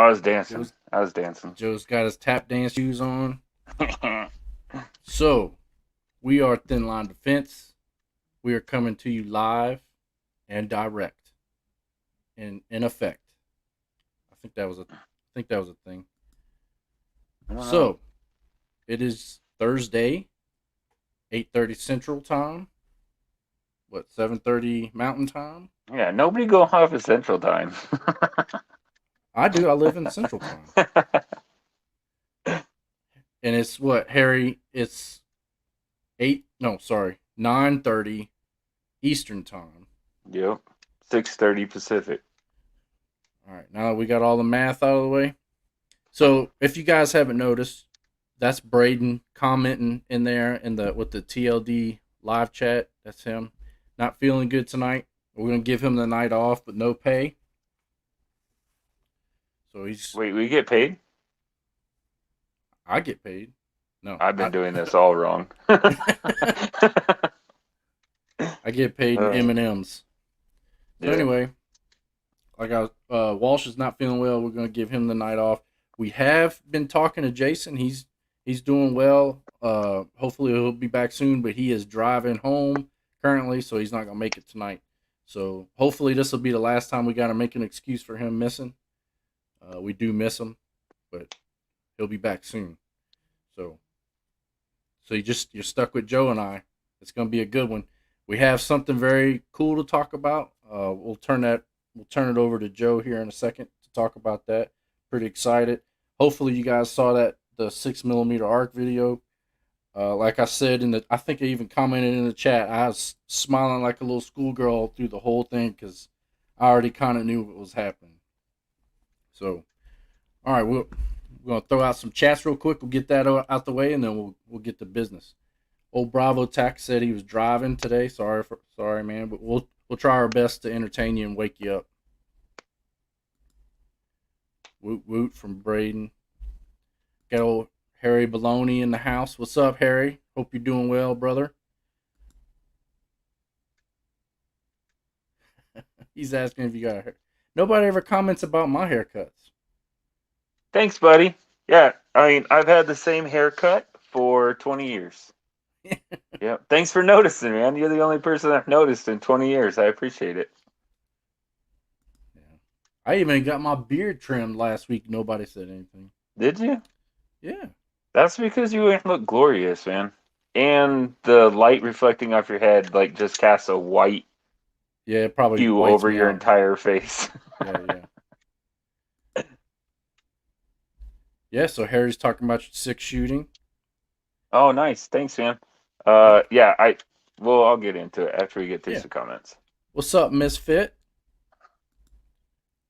I was dancing. Joe's, I was dancing. Joe's got his tap dance shoes on. So we are Thin Line Defense. We are coming to you live and direct in effect. I think that was a thing. I don't know. So it is Thursday, 8:30 Central Time. What, 7:30 Mountain Time? Yeah, nobody go off at Central Time. I do. I live in Central Time. And it's what, Harry? It's 9:30 Eastern Time. Yep. 6:30 Pacific. All right, now that we got all the math out of the way. So if you guys haven't noticed, that's Braden commenting in there with the TLD live chat. That's him. Not feeling good tonight. We're gonna give him the night off, but no pay. So Wait, we get paid? I get paid. No, I've been doing this all wrong. I get paid in M and M's. So Yeah. anyway, Walsh is not feeling well. We're gonna give him the night off. We have been talking to Jason. He's doing well. Hopefully he'll be back soon, but he is driving home currently, so he's not gonna make it tonight. So hopefully this will be the last time we got to make an excuse for him missing. We do miss him, but he'll be back soon. So you're stuck with Joe and I. It's gonna be a good one. We have something very cool to talk about. We'll turn it over to Joe here in a second to talk about that. Pretty excited. Hopefully you guys saw the 6mm arc video. Like I said I think I even commented in the chat. I was smiling like a little schoolgirl through the whole thing because I already kind of knew what was happening. So, all right, we're gonna throw out some chats real quick. We'll get that out the way, and then we'll get to business. Old Bravo Tax said he was driving today. Sorry, man, but we'll try our best to entertain you and wake you up. Woot woot from Braden. Got old Harry Baloney in the house. What's up, Harry? Hope you're doing well, brother. He's asking if you got a hair. Nobody ever comments about my haircuts. Thanks, buddy. Yeah, I mean, I've had the same haircut for 20 years. Yeah, thanks for noticing, man. You're the only person I've noticed in 20 years. I appreciate it. Yeah. I even got my beard trimmed last week. Nobody said anything. Did you? Yeah. That's because you look glorious, man. And the light reflecting off your head, like, just casts a white Yeah, it probably hue whites over me your out. entire face. Yeah. Yeah, so Harry's talking about 6 shooting. Oh, nice. Thanks, man. Yeah, I'll get into it after we get through Yeah. some comments. What's up, Misfit?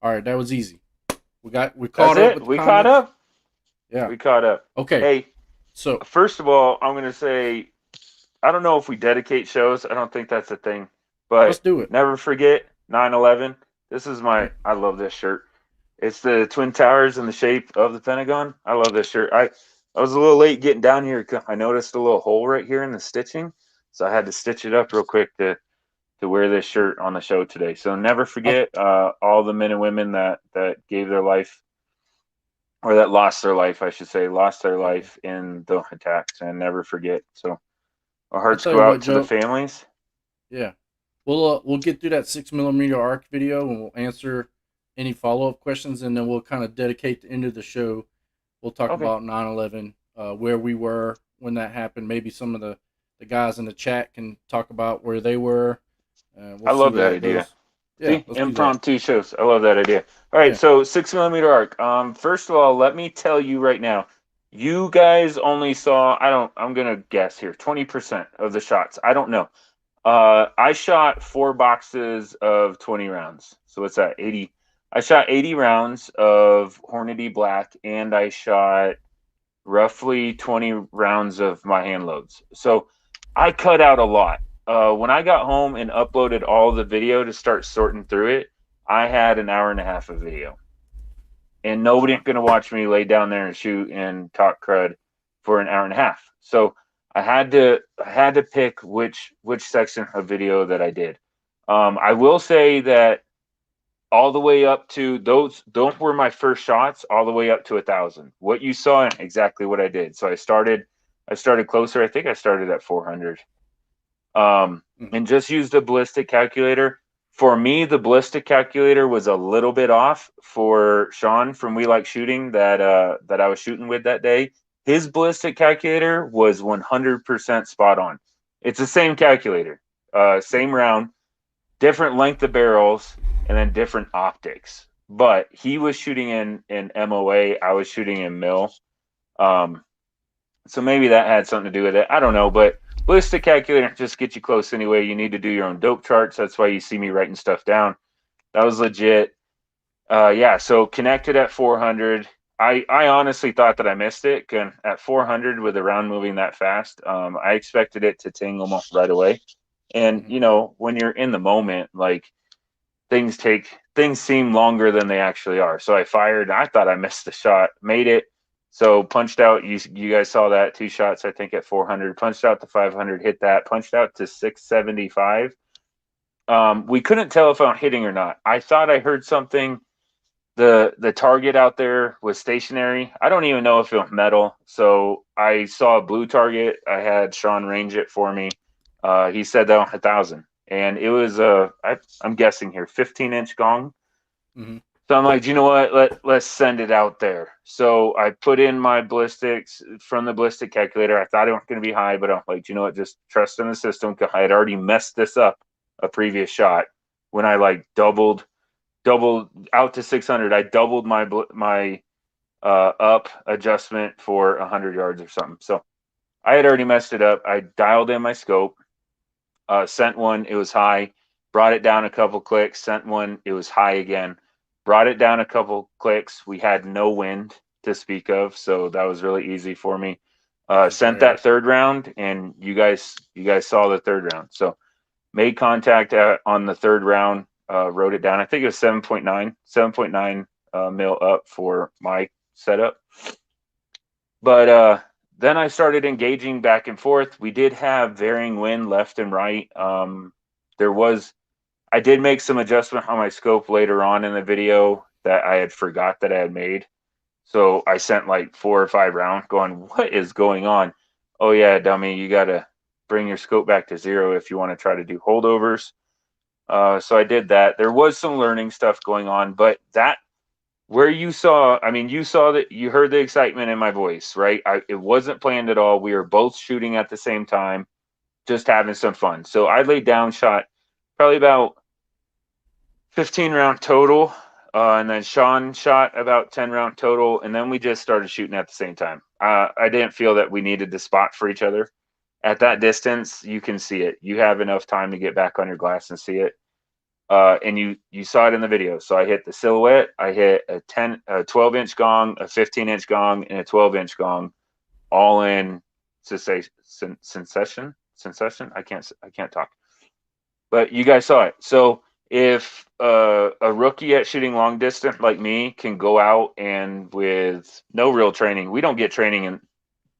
All right, that was easy. We caught That's up it. with the We comments. caught up. Yeah. We caught up. Okay. Hey, so first of all, I'm gonna say, I don't know if we dedicate shows. I don't think that's a thing. But let's do it. never forget 9/11. This is I love this shirt. It's the Twin Towers in the shape of the Pentagon. I love this shirt. I was a little late getting down here. I noticed a little hole right here in the stitching, so I had to stitch it up real quick to wear this shirt on the show today. So never forget all the men and women that gave their life, or that lost their life, I should say, lost their life in the attacks, and never forget. So our hearts go out to the families. Yeah, we'll get through that 6mm arc video, and we'll answer any follow-up questions, and then we'll kind of dedicate the end of the show. We'll talk about 9/11, where we were when that happened. Maybe some of the guys in the chat can talk about where they were. I love that idea. Yeah, see, impromptu shows. I love that idea. All right, so 6mm arc. First of all, let me tell you right now, you guys only saw, I'm gonna guess here, 20% of the shots. I don't know. I shot 4 boxes of 20 rounds. So what's that? 80. I shot 80 rounds of Hornady Black, and I shot roughly 20 rounds of my hand loads. So I cut out a lot. When I got home and uploaded all the video to start sorting through it, I had an hour and a half of video. And nobody's going to watch me lay down there and shoot and talk crud for an hour and a half. So I had to pick which section of video that I did. I will say that all the way up to those were my first shots, all the way up to 1,000. What you saw, exactly what I did. So I started closer. I think I started at 400. And just used a ballistic calculator. For me, the ballistic calculator was a little bit off. For Sean from We Like Shooting that I was shooting with that day, his ballistic calculator was 100% spot on. It's the same calculator, same round, different length of barrels, and then different optics. But he was shooting in MOA, I was shooting in mil. So maybe that had something to do with it. I don't know, but ballistic calculator just gets you close anyway. You need to do your own dope charts. That's why you see me writing stuff down. That was legit. Yeah, so connected at 400. I honestly thought that I missed it. At 400 with the round moving that fast, I expected it to ting almost right away. And you know, when you're in the moment, like things seem longer than they actually are. So I fired. I thought I missed the shot, made it. So punched out. You guys saw that 2 shots. I think at 400. Punched out to 500. Hit that. Punched out to 675. We couldn't tell if I'm hitting or not. I thought I heard something. The target out there was stationary. I don't even know if it was metal. So I saw a blue target. I had Sean range it for me. He said that on 1,000, and it was I'm guessing here 15-inch gong. Mm-hmm. So I'm like, you know what? Let's send it out there. So I put in my ballistics from the ballistic calculator. I thought it was going to be high, but I'm like, you know what? Just trust in the system, because I had already messed this up a previous shot when I like doubled out to 600. I doubled my up adjustment for 100 yards or something. So I had already messed it up. I dialed in my scope, sent one, it was high, brought it down a couple clicks, sent one, it was high again, brought it down a couple clicks. We had no wind to speak of, so that was really easy for me. Sent that third round, and you guys saw the third round. So made contact on the third round, wrote it down. I think it was 7.9 mil up for my setup. But then I started engaging back and forth. We did have varying wind left and right. I did make some adjustment on my scope later on in the video that I had forgot that I had made. So I sent like 4 or 5 rounds going, what is going on? Oh yeah, dummy, you got to bring your scope back to 0 if you want to try to do holdovers. So I did that. There was some learning stuff going on, but that where you saw that, you heard the excitement in my voice, right? It wasn't planned at all. We were both shooting at the same time, just having some fun. So I laid down, shot probably about 15 round total. And then Sean shot about 10 round total. And then we just started shooting at the same time. I didn't feel that we needed to spot for each other. At that distance, you can see it. You have enough time to get back on your glass and see it. And you saw it in the video. So I hit the silhouette. I hit a 12-inch gong, a 15-inch gong, and a 12-inch gong, all in succession. I can't talk. But you guys saw it. So if a rookie at shooting long distance like me can go out and with no real training, we don't get training, and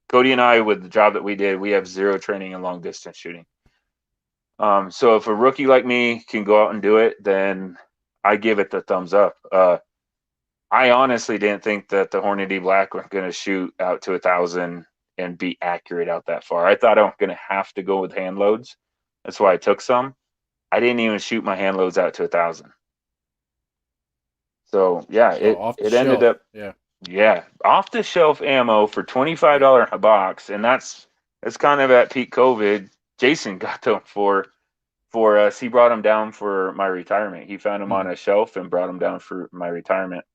Cody and I, with the job that we did, we have 0 training in long distance shooting. So if a rookie like me can go out and do it, then I give it the thumbs up. I honestly didn't think that the Hornady Black were going to shoot out to 1,000 and be accurate out that far. I thought I was going to have to go with hand loads. That's why I took some. I didn't even shoot my hand loads out to 1,000. So yeah, it ended up off the shelf ammo for $25 a box, and that's kind of at peak COVID. Jason got them for us. He brought them down for my retirement. He found them on a shelf and brought them down for my retirement.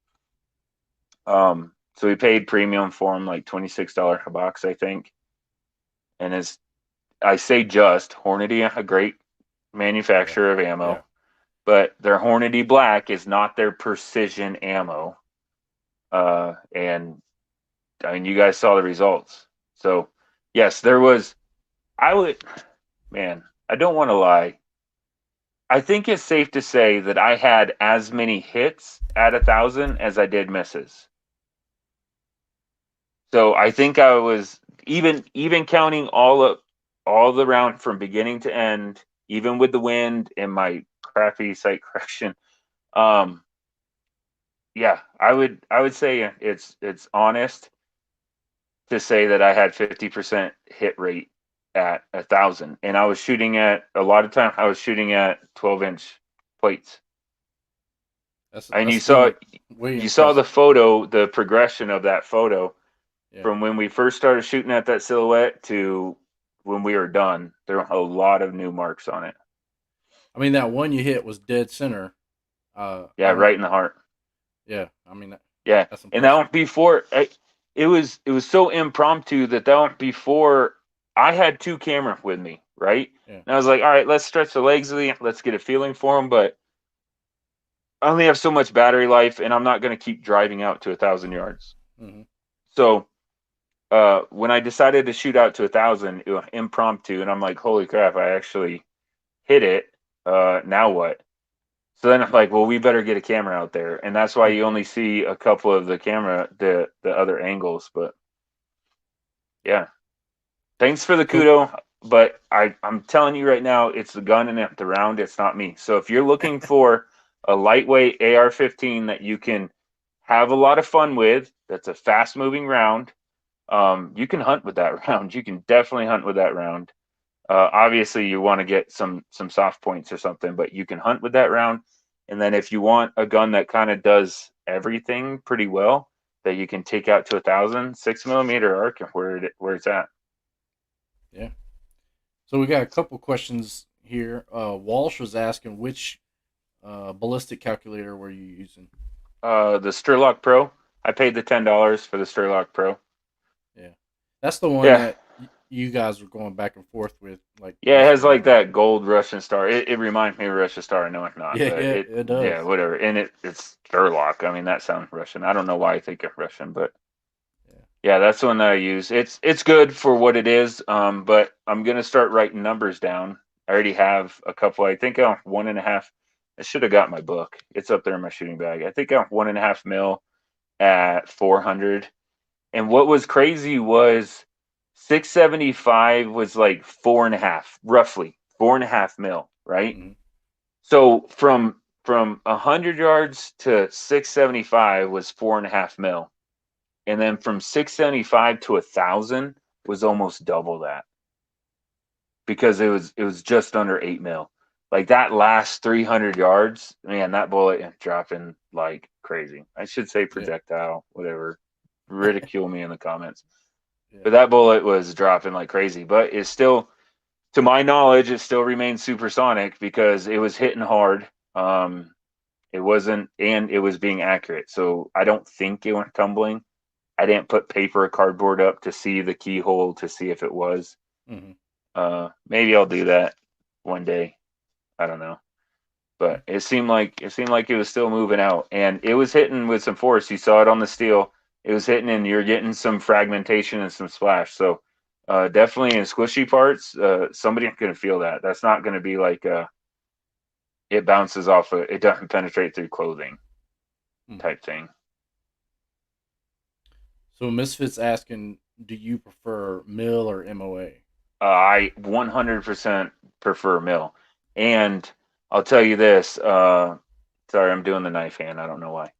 So we paid premium for them, like $26 a box, I think. And I say just Hornady, a great manufacturer of ammo, but their Hornady Black is not their precision ammo. And I mean, you guys saw the results. So yes, there was. I don't want to lie. I think it's safe to say that I had as many hits at 1,000 as I did misses. So I think I was even counting all the round from beginning to end, even with the wind and my crappy sight correction. yeah, I would say it's honest to say that I had 50% hit rate at 1,000, and I was shooting at a lot of time. I was shooting at 12-inch plates, and That's still way you saw the impressive. photo, the progression of that photo Yeah. from when we first started shooting at that silhouette to when we were done. There were a lot of new marks on it. I mean, that one you hit was dead center. Yeah, I don't. right in the heart. Yeah. I mean, Yeah, that's and that impressive. one before it was so impromptu that one before I had two camera with me, right? Yeah. And I was like, all right, let's stretch the legs of the, let's get a feeling for them, but I only have so much battery life, and I'm not going to keep driving out to 1,000 yards. Hmm. So when I decided to shoot out to 1,000, it was impromptu, and I'm like, holy crap, I actually hit it. Now what? So then I'm like, well, we better get a camera out there, and that's why you only see a couple of the camera, the other angles. But yeah, thanks for the So kudo, but I'm telling you right now, it's the gun and the round. It's not me. So if you're looking for a lightweight AR-15 that you can have a lot of fun with, that's a fast moving round, you can hunt with that round. You can definitely hunt with that round. Obviously, you want to get some soft points or something, but you can hunt with that round. And then if you want a gun that kind of does everything pretty well, that you can take out to 1,000, 6 millimeter arc, where it's at. yeah. So we got a couple questions here. Walsh was asking which ballistic calculator were you using? The Sturlock Pro. I paid the $10 for the Sturlock Pro. Yeah, that's the one Yeah, that you guys were going back and forth with, like yeah, it has yesterday. like that gold Russian star. It reminds me of Russian star. No, it's not, Yeah, but yeah, it does. yeah, whatever. And it's Sturlock. I mean, that sounds Russian. I don't know why I think of Russian, but Yeah. yeah, that's the one that I use. It's good for what it is. But I'm gonna start writing numbers down. I already have a couple. I think I'm 1.5. I should have got my book. It's up there in my shooting bag. I think I'm 1.5 mil at 400. And what was crazy was 675 was like 4.5, roughly 4.5 mil, right? Mm-hmm. So from 100 yards to 675 was 4.5 mil, and then from 675 to 1,000 was almost double that, because it was just under 8 mil. Like that last 300 yards, man, that bullet is dropping like crazy. I should say Yeah, projectile, whatever. Ridicule me in the comments. yeah, But that bullet was dropping like crazy. But it's still, to my knowledge, it still remains supersonic because it was hitting hard. It wasn't, and it was being accurate. So I don't think it went tumbling. I didn't put paper or cardboard up to see the keyhole to see if it was. mm-hmm. Maybe I'll do that one day. I don't know, Yeah, but it seemed like it was still moving out, and it was hitting with some force. You saw it on the steel. It was hitting, and you're getting some fragmentation and some splash. So definitely in squishy parts, somebody's gonna feel that. That's not gonna be like it bounces off. It doesn't penetrate through clothing mm-hmm. type thing. So Misfits asking, do you prefer mill or MOA? I 100% prefer mill, and I'll tell you this. Sorry, I'm doing the knife hand. I don't know why.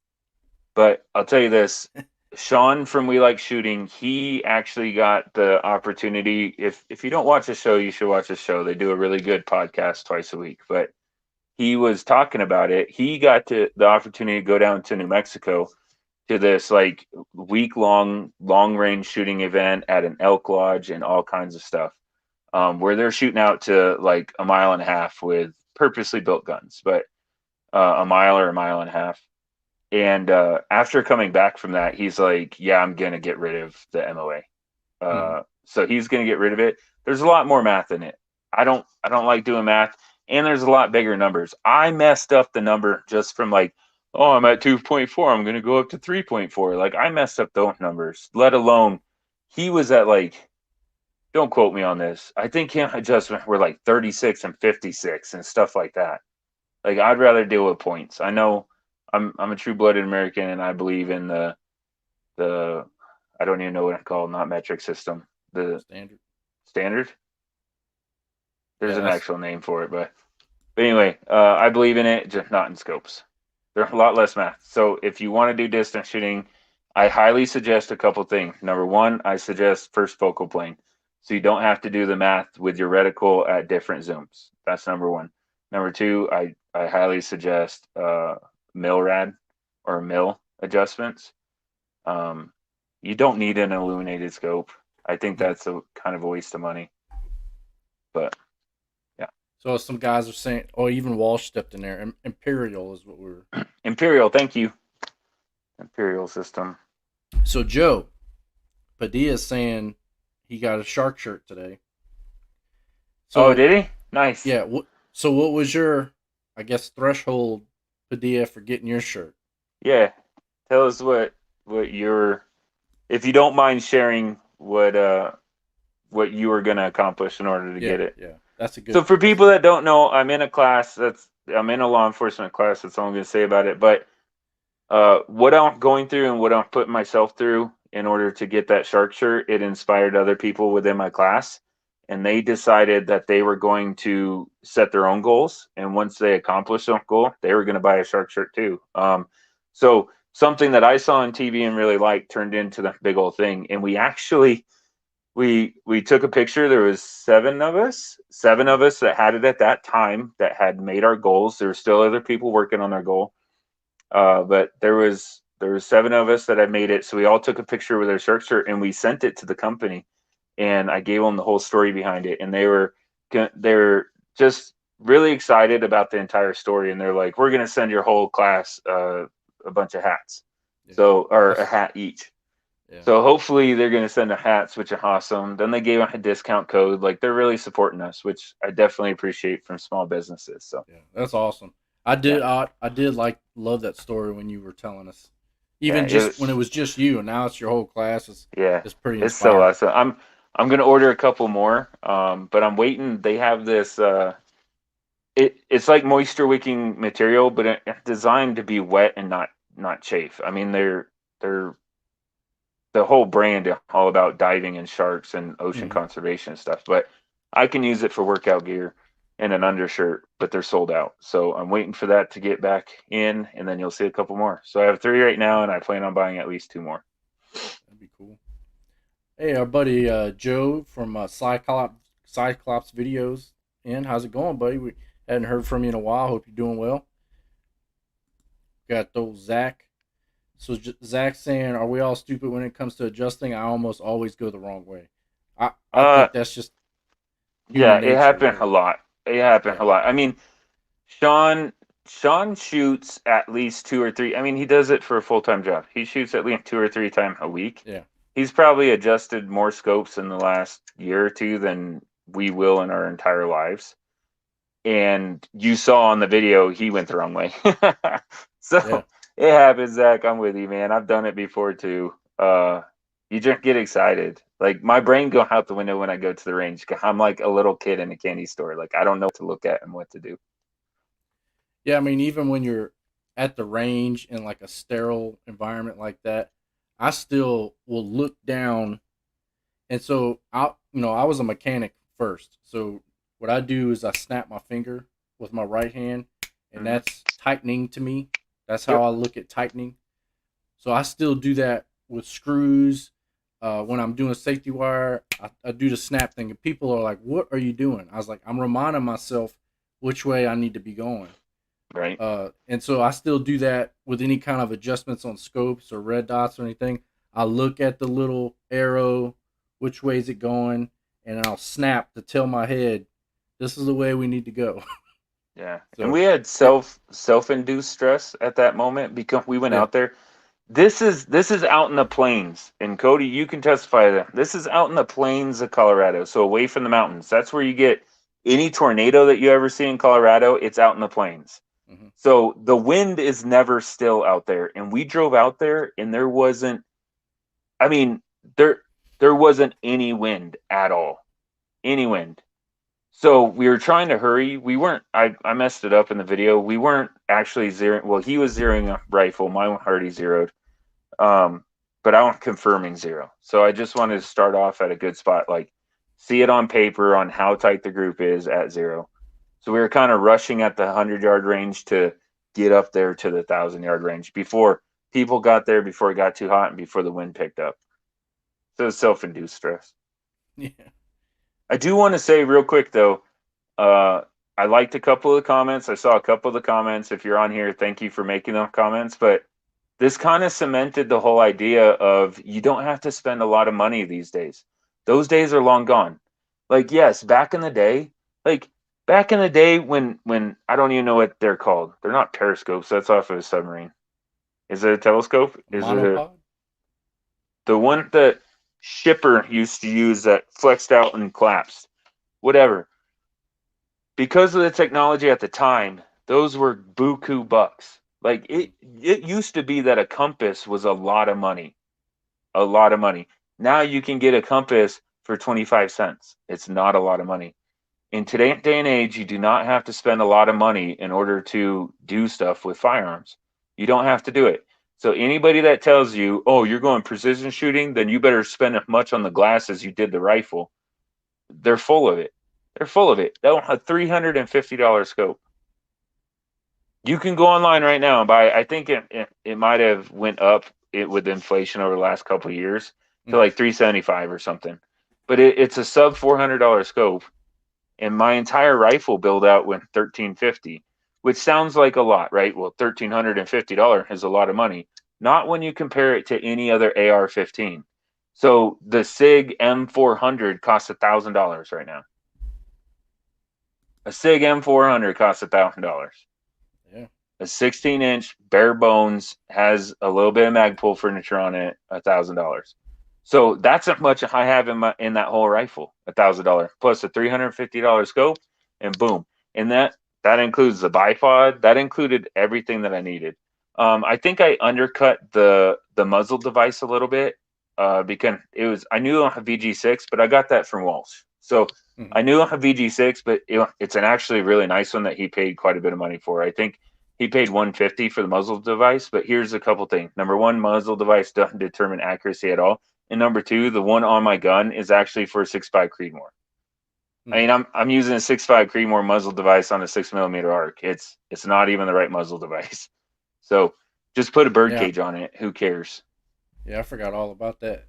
But I'll tell you this, Sean from We Like Shooting, he actually got the opportunity. If you don't watch the show, you should watch the show. They do a really good podcast twice a week. But he was talking about it. He got to the opportunity to go down to New Mexico to this like week long range shooting event at an elk lodge and all kinds of stuff. Where they're shooting out to like a mile and a half with purposely built guns, but a mile or a mile and a half. And after coming back from that, he's like, "Yeah, I'm gonna get rid of the MOA." Mm-hmm. So he's gonna get rid of it. There's a lot more math in it. I don't like doing math, and there's a lot bigger numbers. I messed up the number just from like, oh, I'm at 2.4. I'm gonna go up to 3.4. Like I messed up those numbers. Let alone he was at like, don't quote me on this. I think him adjustment were like 36 and 56 and stuff like that. Like I'd rather deal with points. I know I'm a true-blooded American, and I believe in the I don't even know what it's called, not metric system. The Standard. standard. There's Yeah, an that's actual name for it, but anyway, I believe in it, just not in scopes. They're a lot less math. So if you want to do distance shooting, I highly suggest a couple things. Number one, I suggest first focal plane. So you don't have to do the math with your reticle at different zooms. That's number one. Number two, I highly suggest MILRAD or mill adjustments. Um, you don't need an illuminated scope. I think Yeah. that's a kind of a waste of money. But yeah, So some guys are saying, or even Walsh stepped in there. Imperial is what we're. Imperial, thank you. Imperial system. So Joe Padilla is saying he got a shark shirt today. Oh, So did he? Nice. yeah, so what was your, I guess, threshold, Padilla, for getting your shirt? Yeah. Tell us what your, if you don't mind sharing what you were gonna accomplish in order to Yeah, get it. yeah, that's a So good. for That's people that don't know, I'm in a law enforcement class. That's all I'm gonna say about it. But what I'm going through and what I'm putting myself through in order to get that shark shirt, it inspired other people within my class, and they decided that they were going to set their own goals. And once they accomplished their goal, they were going to buy a shark shirt too. So something that I saw on TV and really liked turned into the big old thing. And we actually we took a picture. There was seven of us that had it at that time that had made our goals. There were still other people working on their goal, but there was seven of us that had made it. So we all took a picture with our shark shirt and we sent it to the company. And I gave them the whole story behind it, and they're just really excited about the entire story. And they're like, "We're gonna send your whole class a bunch of hats, yeah, so or a that's hat each." yeah, So hopefully they're gonna send a hats, which is awesome. Then they gave a discount code. Like they're really supporting us, which I definitely appreciate from small businesses. So yeah, that's awesome. I yeah, did, I did love that story when you were telling us, yeah, even it just when it was was just you, and now it's your whole class. yeah, It's pretty it's so inspiring. awesome. I'm gonna order a couple more, but I'm waiting. They have this. It's like moisture wicking material, but it's designed to be wet and not chafe. I mean, they're the whole brand is all about diving and sharks and ocean Hmm. conservation stuff. But I can use it for workout gear and an Yeah, undershirt, but they're sold out. So I'm waiting for that to get back in, and then you'll see a couple more. So I have three right now, and I plan on buying at least two more. that'd be cool. Hey, our buddy Joe from Cyclops videos. In, how's it going, buddy? We hadn't heard from you in a while. Hope you're doing well. Got those Zach. So Zach saying, "Are we all stupid when it comes to adjusting? I almost always go the wrong way." I Uh, think that's just yeah, human it nature, happened a really. lot. It happened Yeah, a lot. I mean, Sean Sean shoots at least two or three. I mean, he does it for a full time job. He shoots at least two or three times a week. yeah, He's probably adjusted more scopes in the last year or two than we will in our entire lives. And you saw on the video he went the wrong way. yeah, So it happens, Zach. I'm with you, man. I've done it before too. You just get excited. Like my brain goes out the window when I go to the range. I'm like a little kid in a candy store. Like I don't know what to look at and what to do. yeah. I mean, even when you're at the range in like a sterile environment like that, I still will look down. And so I was a mechanic first. So what I do is I snap my finger with my right hand, and Hmm. that's tightening to me. That's how Yep. I look at tightening. So I still do that with screws. When I'm doing safety wire, I do the snap thing, and people are like, "What are you doing?" I was like, "I'm reminding myself which way I need to be going." Right. And so I still do that with any kind of adjustments on scopes or red dots or anything. I look at the little arrow, which way is it going, and then I'll snap to tell my head, this is the way we need to go. Yeah. And So, we had it, self-induced stress at that moment because we went yeah, out there. This is out in the plains. And Cody, you can testify to that. This is out in the plains of Colorado, so away from the mountains. That's where you get any tornado that you ever see in Colorado, it's out in the plains. mm-hmm, So the wind is never still out there. And we drove out there and there wasn't, I mean, there wasn't any wind at all. Any wind. So we were trying to hurry. We weren't. I messed it up in the video. We weren't actually zeroing. Well, he was zeroing a rifle. Mine already zeroed. Um, but I want confirming zero. So I just wanted to start off at a good spot, like see it on paper on how tight the group is at zero. So we were kind of rushing at the 100-yard range to get up there to the 1,000-yard range before people got there, before it got too hot, and before the wind picked up. So it's self-induced stress. Yeah. I do want to say real quick though, I liked a couple of the comments. I saw a couple of the comments. If you're on here, thank you for making those comments. But this kind of cemented the whole idea of you don't have to spend a lot of money these days. Those days are long gone. Like, yes, back in the day when I don't even know what they're called. They're not periscopes. That's off of a submarine. Is it a telescope? A Is it monopod? the one that shipper used to use that flexed out and collapsed? Whatever. Because of the technology at the time, those were buku bucks. Like it used to be that a compass was a lot of money. A lot of money. Now you can get a compass for 25 cents. It's not a lot of money. In today's day and age, you do not have to spend a lot of money in order to do stuff with firearms. You don't have to do it. So anybody that tells you, "Oh, you're going precision shooting, then you better spend as much on the glass as you did the rifle," they're full of it. They're full of it. They'll have $350 scope. You can go online right now and buy. I think it might have went up with inflation over the last couple of years to like 375 or something. But it's a sub $400 scope, and my entire rifle build out went 1350, which sounds like a lot, right? Well, $1,350 is a lot of money. Not when you compare it to any other AR-15. So the SIG M400 costs $1,000 right now. A SIG M400 costs $1,000. Yeah. A 16-inch bare bones has a little bit of Magpul furniture on it, $1,000. So that's how much I have in that whole rifle, $1,000 plus a $350 scope, and boom. And that includes the bipod. That included everything that I needed. I think I undercut the muzzle device a little bit because I knew I have VG6, but I got that from Walsh. So I knew I have VG6, but it's an actually really nice one that he paid quite a bit of money for. I think he paid $150 for the muzzle device, but here's a couple things. Number one, muzzle device doesn't determine accuracy at all. And number two, the one on my gun is actually for a 6.5 Creedmoor. I mean, I'm using a 6.5 Creedmoor muzzle device on a 6mm arc. It's not even the right muzzle device. So just put a bird cage on it. Who cares? Yeah, I forgot all about that.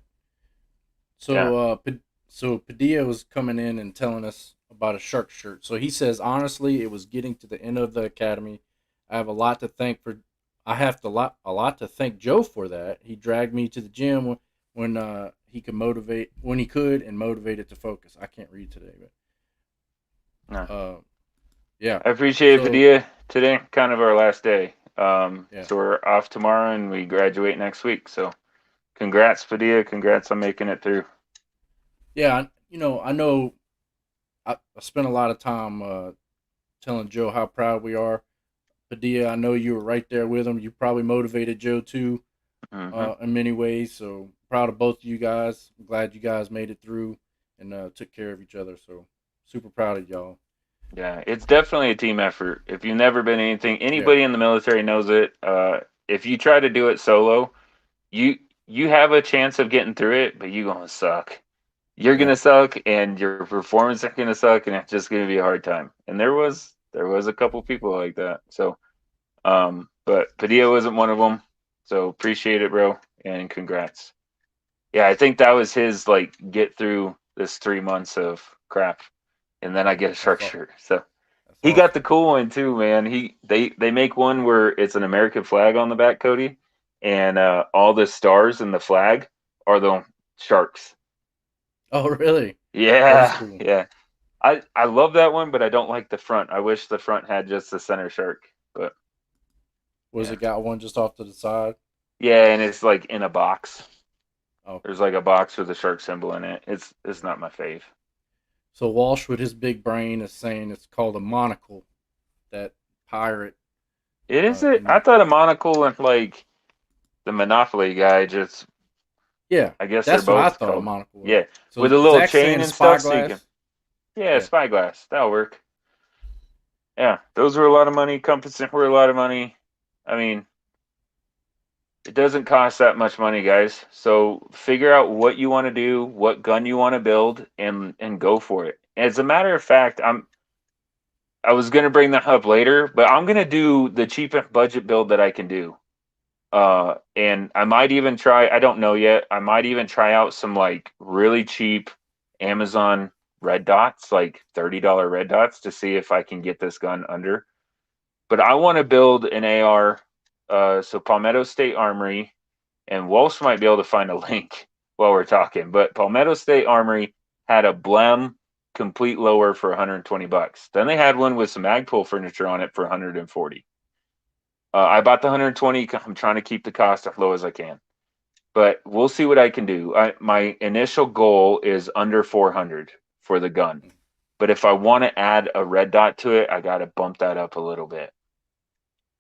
So so Padilla was coming in and telling us about a shark shirt. So he says honestly, it was getting to the end of the academy. I have a lot to thank for. I have a lot to thank Joe for that. He dragged me to the gym when he could motivate when he could and motivated to focus. I can't read today, but yeah. I appreciate it, Padilla. Today, kind of our last day. Yeah. So we're off tomorrow and we graduate next week. So congrats, Padilla. Congrats on making it through. Yeah, I know I spent a lot of time telling Joe how proud we are. Padilla, I know you were right there with him. You probably motivated Joe too, in many ways. So proud of both of you guys. I'm glad you guys made it through and took care of each other. So super proud of y'all. Yeah, it's definitely a team effort. If you've never been anybody in the military knows it. If you try to do it solo, you have a chance of getting through it, but you're gonna suck. You're gonna suck, and your performance is gonna suck, and it's just gonna be a hard time. And there was a couple people like that. So, but Padilla wasn't one of them. So appreciate it, bro, and congrats. Yeah, I think that was his like get through this 3 months of crap, and then I get a shark shirt. So he awesome. got the cool one too, man. They make one where it's an American flag on the back, Cody, and all the stars in the flag are the sharks. Oh, really? Yeah, Cool. yeah. I love that one, but I don't like the front. I wish the front had just the center shark. But It got one just off to the side? yeah, and it's like in a box. Oh, there's like a box with a shark symbol in it. It's not my fave. So Walsh, with his big brain, is saying it's called a monocle. That pirate. It is it. I thought a monocle and like the Monopoly guy just. Yeah, I guess that's they're what I both thought called. a monocle was. Yeah, So with a little Zach's chain and stuff. So you can. Yeah, spyglass. That'll work. Yeah, those were a lot of money. Compasses were a lot of money. I mean, it doesn't cost that much money, guys. So figure out what you want to do, what gun you want to build, and go for it. As a matter of fact, I was gonna bring that up later, but I'm gonna do the cheapest budget build that I can do. And I might even try, I don't know yet, I might even try out some like really cheap Amazon red dots, like $30 red dots to see if I can get this gun under. But I want to build an AR, so Palmetto State Armory, and Walsh might be able to find a link while we're talking, but Palmetto State Armory had a Blem complete lower for 120 bucks. Then they had one with some Magpul furniture on it for 140. I bought the 120. I'm trying to keep the cost as low as I can, but we'll see what I can do. My initial goal is under 400 for the gun, but if I want to add a red dot to it, I got to bump that up a little bit.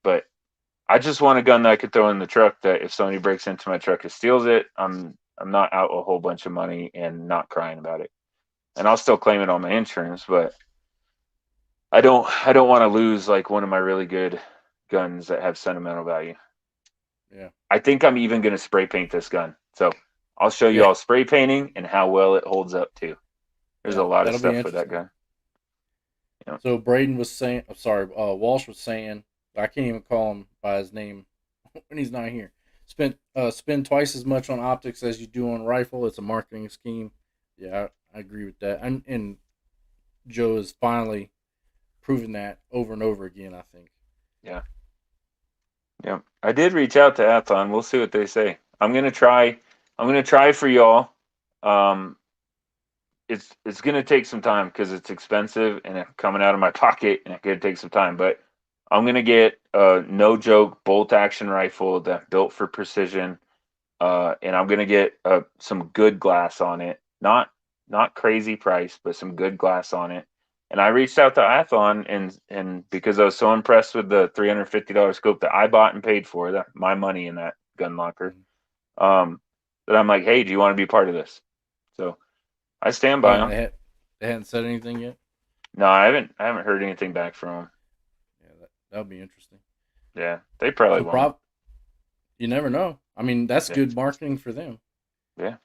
But I just want a gun that I could throw in the truck that if somebody breaks into my truck and steals it, I'm not out a whole bunch of money and not crying about it. And I'll still claim it on my insurance, but I don't want to lose like one of my really good guns that have sentimental value. Yeah. I think I'm even going to spray paint this gun. So I'll show you all spray painting and how well it holds up too. There's a lot of stuff with that gun. Yeah. So Braden was saying, I'm sorry, Walsh was saying, I can't even call him by his name when he's not here. Spend twice as much on optics as you do on rifle. It's a marketing scheme. Yeah, I agree with that. And Joe is finally proving that over and over again, I think. Yeah. Yeah. I did reach out to Athlon. We'll see what they say. I'm gonna try for y'all. It's gonna take some time because it's expensive and it's coming out of my pocket and it's gonna take some time. But I'm gonna get a no joke bolt action rifle that's built for precision. And I'm gonna get some good glass on it. Not crazy price, but some good glass on it. And I reached out to Athlon and because I was so impressed with the $350 scope that I bought and paid for, that my money in that gun locker, that I'm like, hey, do you want to be part of this? So I stand by them. They hadn't said anything yet. No, I haven't heard anything back from them. Yeah, that'll be interesting. Yeah, they probably won't. You never know. I mean, that's good marketing for them. Yeah.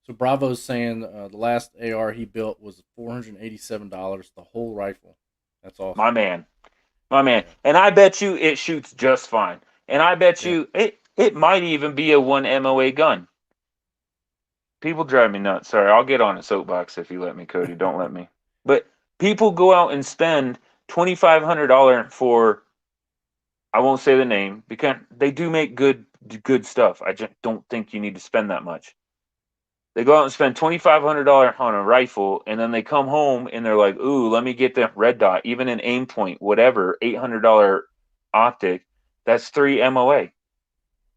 So Bravo's saying the last AR he built was $487, the whole rifle. That's awesome. My man. Yeah. And I bet you it shoots just fine. And I bet you it might even be a 1 MOA gun. People drive me nuts. Sorry, I'll get on a soapbox if you let me, Cody. Don't let me. But people go out and spend $2,500 for, I won't say the name because they do make good stuff. I just don't think you need to spend that much. They go out and spend $2,500 on a rifle, and then they come home and they're like, "Ooh, let me get the red dot, even an aim point, whatever, $800 optic. That's 3 MOA."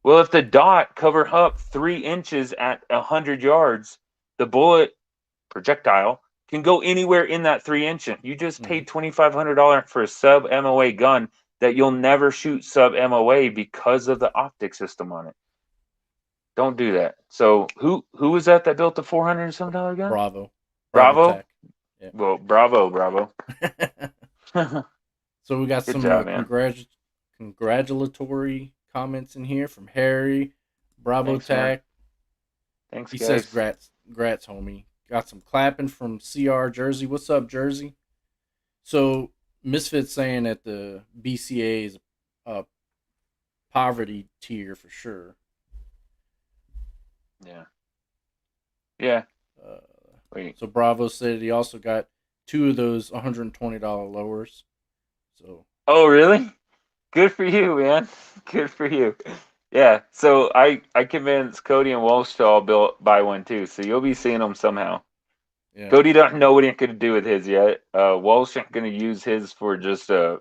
Well, if the dot cover up 3 inches at 100 yards, the bullet projectile can go anywhere in that 3 inches. You just paid $2,500 for a sub MOA gun that you'll never shoot sub MOA because of the optic system on it. Don't do that. So who was that built the $400 and some gun? Bravo. Yeah. Well, bravo. So we got some congratulatory comments in here from Harry. Bravo. Thanks, Tack. Thanks, he guys. says grats, homie. Got some clapping from CR Jersey. What's up, Jersey? So Misfit saying that the BCA is a poverty tier for sure. Yeah. So Bravo said he also got 2 of those $120 lowers. So. Oh, really? Good for you, man. Good for you. Yeah. So I convinced Cody and Walsh to all buy one too. So you'll be seeing them somehow. Yeah. Cody doesn't know what he's going to do with his yet. Walsh ain't going to use his for just a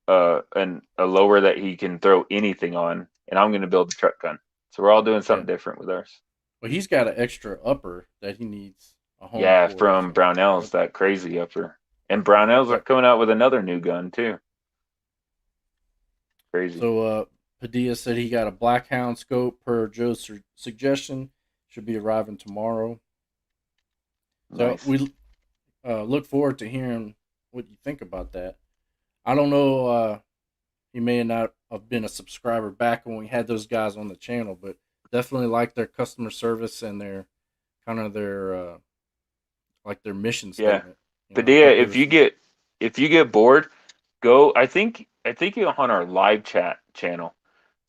lower that he can throw anything on, and I'm going to build the truck gun. So we're all doing something different with ours. Well, he's got an extra upper that he needs a home for, from Brownells, that crazy upper. And Brownells are coming out with another new gun too. Crazy. So Padilla said he got a Blackhound scope per Joe's suggestion. Should be arriving tomorrow. Nice. So we look forward to hearing what you think about that. I don't know. He may not have been a subscriber back when we had those guys on the channel, but definitely like their customer service and their kind of their like their mission statement. Padilla, if you get if you get bored, go. I think you're on our live chat channel.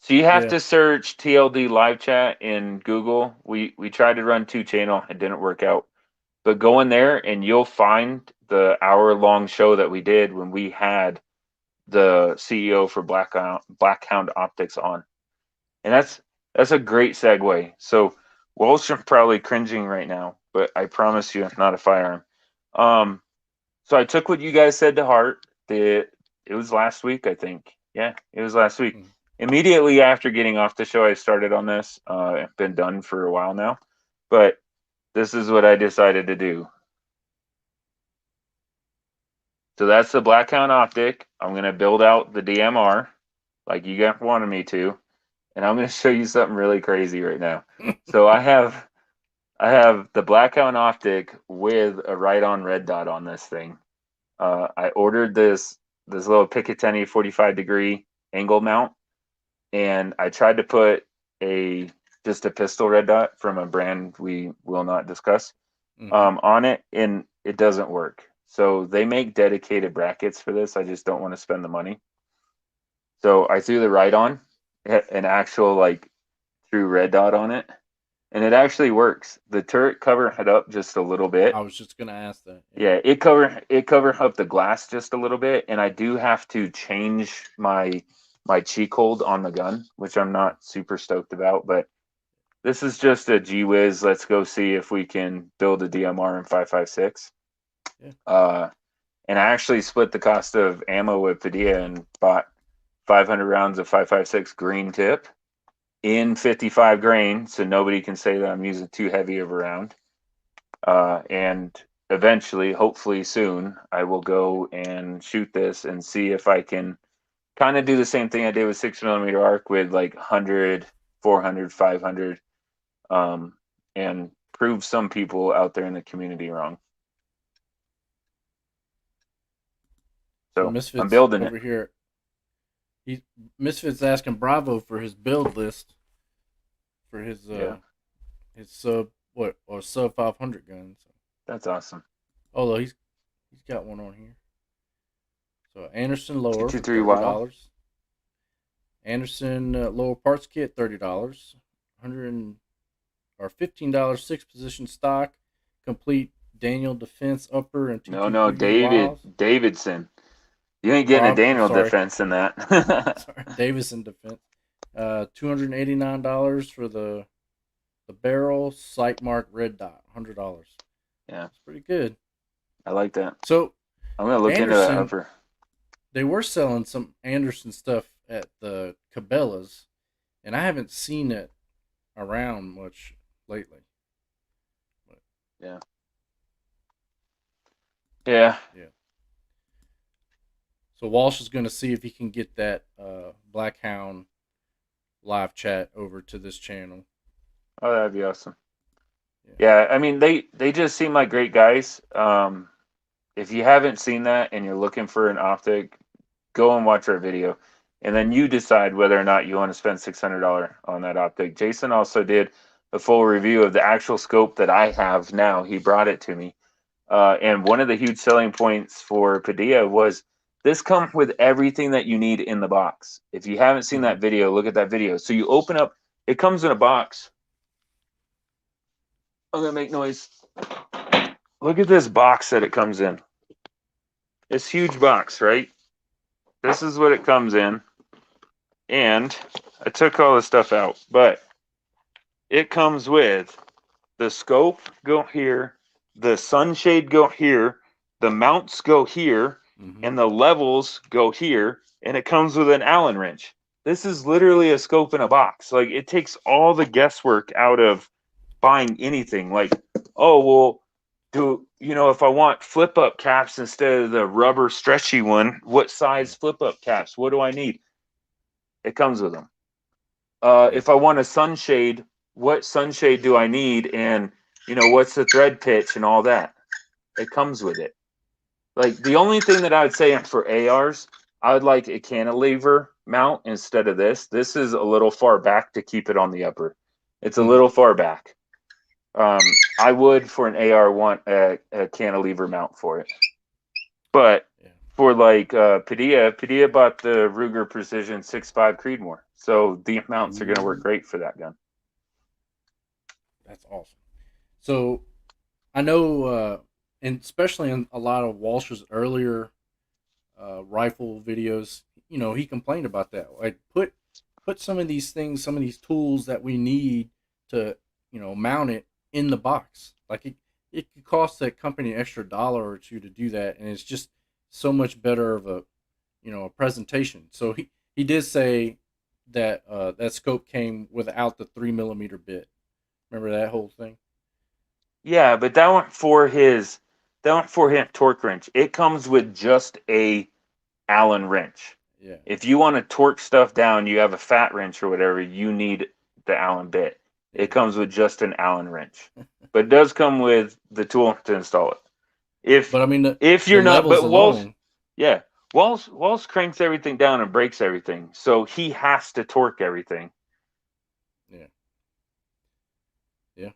So you have Yeah. to search TLD live chat in Google. We tried to run 2 channel, it didn't work out. But go in there and you'll find the hour-long show that we did when we had the CEO for Blackhound Optics on. And that's a great segue. So Walsh are probably cringing right now, but I promise you, it's not a firearm. So I took what you guys said to heart. It was last week, I think. Yeah, it was last week. Mm. Immediately after getting off the show, I started on this. I've been done for a while now, but this is what I decided to do. So that's the Blackhound optic. I'm gonna build out the DMR like you guys wanted me to, and I'm gonna show you something really crazy right now. So I have the Blackhound optic with a right-on red dot on this thing. I ordered this little Picatinny 45-degree angle mount, and I tried to put just a pistol red dot from a brand we will not discuss on it, and it doesn't work. So they make dedicated brackets for this. I just don't want to spend the money. So I threw the right on, an actual like true red dot on it, and it actually works. The turret cover it up just a little bit. I was just gonna ask that. Yeah, it cover up the glass just a little bit, and I do have to change my cheek hold on the gun, which I'm not super stoked about. But this is just a gee whiz. Let's go see if we can build a DMR in 5.56. Yeah. And I actually split the cost of ammo with Padilla and bought 500 rounds of 5.56 green tip in 55 grain, so nobody can say that I'm using too heavy of a round. And eventually, hopefully soon, I will go and shoot this and see if I can kind of do the same thing I did with 6mm arc with like 100, 400, 500, and prove some people out there in the community wrong. So Misfits I'm building over it. here. Misfits asking Bravo for his build list for his his sub or sub 500 gun. So. That's awesome. Although he's got one on here. So Anderson lower for 223 Wow. $30. Anderson lower parts kit $30. $15 6 position stock complete Daniel defense upper and No, 223 Davidson. You ain't getting a Daniel defense in that. Sorry, Davison defense. $289 for the barrel sight mark red dot. $100. Yeah, it's pretty good. I like that. So I'm gonna look into that upper. They were selling some Anderson stuff at the Cabela's, and I haven't seen it around much lately. But, yeah. So Walsh is going to see if he can get that Blackhound live chat over to this channel. Oh, that'd be awesome. Yeah, I mean they just seem like great guys. If you haven't seen that and you're looking for an optic, go and watch our video, and then you decide whether or not you want to spend $600 on that optic. Jason also did a full review of the actual scope that I have now. He brought it to me, and one of the huge selling points for Padilla was this comes with everything that you need in the box. If you haven't seen that video, look at that video. So you open up, it comes in a box. I'm gonna make noise. Look at this box that it comes in. This huge box, right? This is what it comes in. And I took all the stuff out, but it comes with the scope go here, the sunshade go here, the mounts go here, and the levels go here, and it comes with an Allen wrench. This is literally a scope in a box. Like, it takes all the guesswork out of buying anything. Like, oh, well, if I want flip up caps instead of the rubber stretchy one, what size flip up caps? What do I need? It comes with them. If I want a sunshade, what sunshade do I need? And, what's the thread pitch and all that? It comes with it. Like, the only thing that I would say for ARs, I would like a cantilever mount instead of this. This is a little far back to keep it on the upper. It's a little far back. I would, for an AR, want a cantilever mount for it. But for like Padilla bought the Ruger Precision 6.5 Creedmoor, so the amounts are going to work Ooh, great for that gun. that's awesome. So I know, and especially in a lot of Walsh's earlier rifle videos, he complained about that. Like put some of these things, some of these tools that we need to, mount it in the box. Like it could cost that company an extra dollar or two to do that, and it's just so much better of a, a presentation. So he did say that that scope came without the 3 millimeter bit. Remember that whole thing? Yeah, but that went for his torque wrench. It comes with just a Allen wrench. Yeah. If you want to torque stuff down, you have a fat wrench or whatever, you need the Allen bit. It Yeah. comes with just an Allen wrench, but it does come with the tool to install it. If But I mean if the you're not, levels but alone. yeah, Walls cranks everything down and breaks everything, so he has to torque everything. Yeah. Yeah.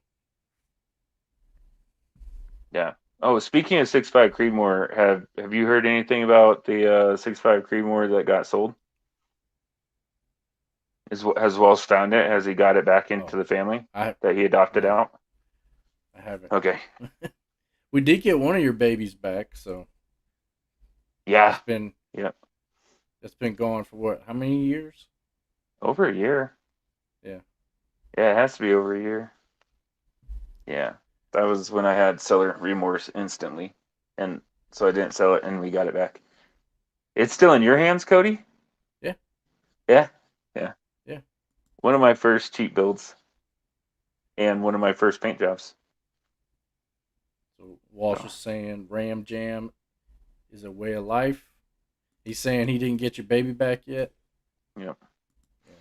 Yeah. Oh, speaking of 6.5 Creedmoor, have you heard anything about the 6.5 Creedmoor that got sold? Has Wells found it? Has he got it back into Oh, the family I that he adopted no, out? I haven't. Okay. We did get one of your babies back, so Yeah. that's been Yeah. that's been gone for what? How many years? Over a year. Yeah. Yeah, it has to be over a year. Yeah. That was when I had seller remorse instantly. And so I didn't sell it and we got it back. It's still in your hands, Cody? Yeah. Yeah. Yeah. Yeah. One of my first cheap builds and one of my first paint jobs. So Walsh So, was saying Ram Jam is a way of life. He's saying he didn't get your baby back yet. yeah. Yeah.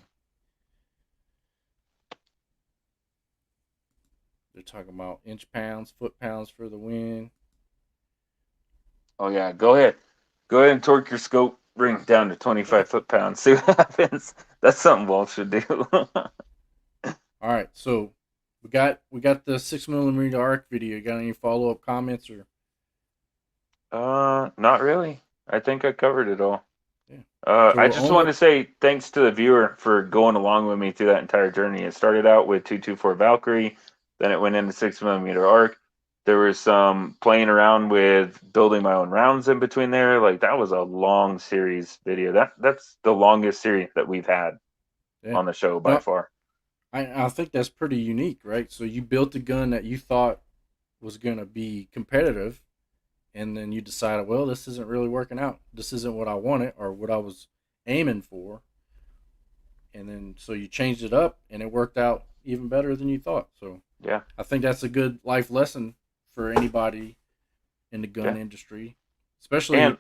They're talking about inch pounds, foot pounds for the win. Oh yeah, go ahead. Go ahead and torque your scope ring down to 25 foot-pounds. See what happens. That's something Walt should do. All right, so we got the 6 millimeter arc video. You got any follow up comments or? Not really. I think I covered it all. Yeah. I So just want only to say thanks to the viewer for going along with me through that entire journey. It started out with 224 Valkyrie, then it went into 6 millimeter arc. There was some playing around with building my own rounds in between there. Like that was a long series video. That's the longest series that we've had yeah. on the show by No, far. I think that's pretty unique, right? So you built a gun that you thought was gonna be competitive, and then you decided, well, this isn't really working out. This isn't what I wanted or what I was aiming for, and then so you changed it up, and it worked out even better than you thought. So Yeah, I think that's a good life lesson for anybody in the gun yeah. industry, especially And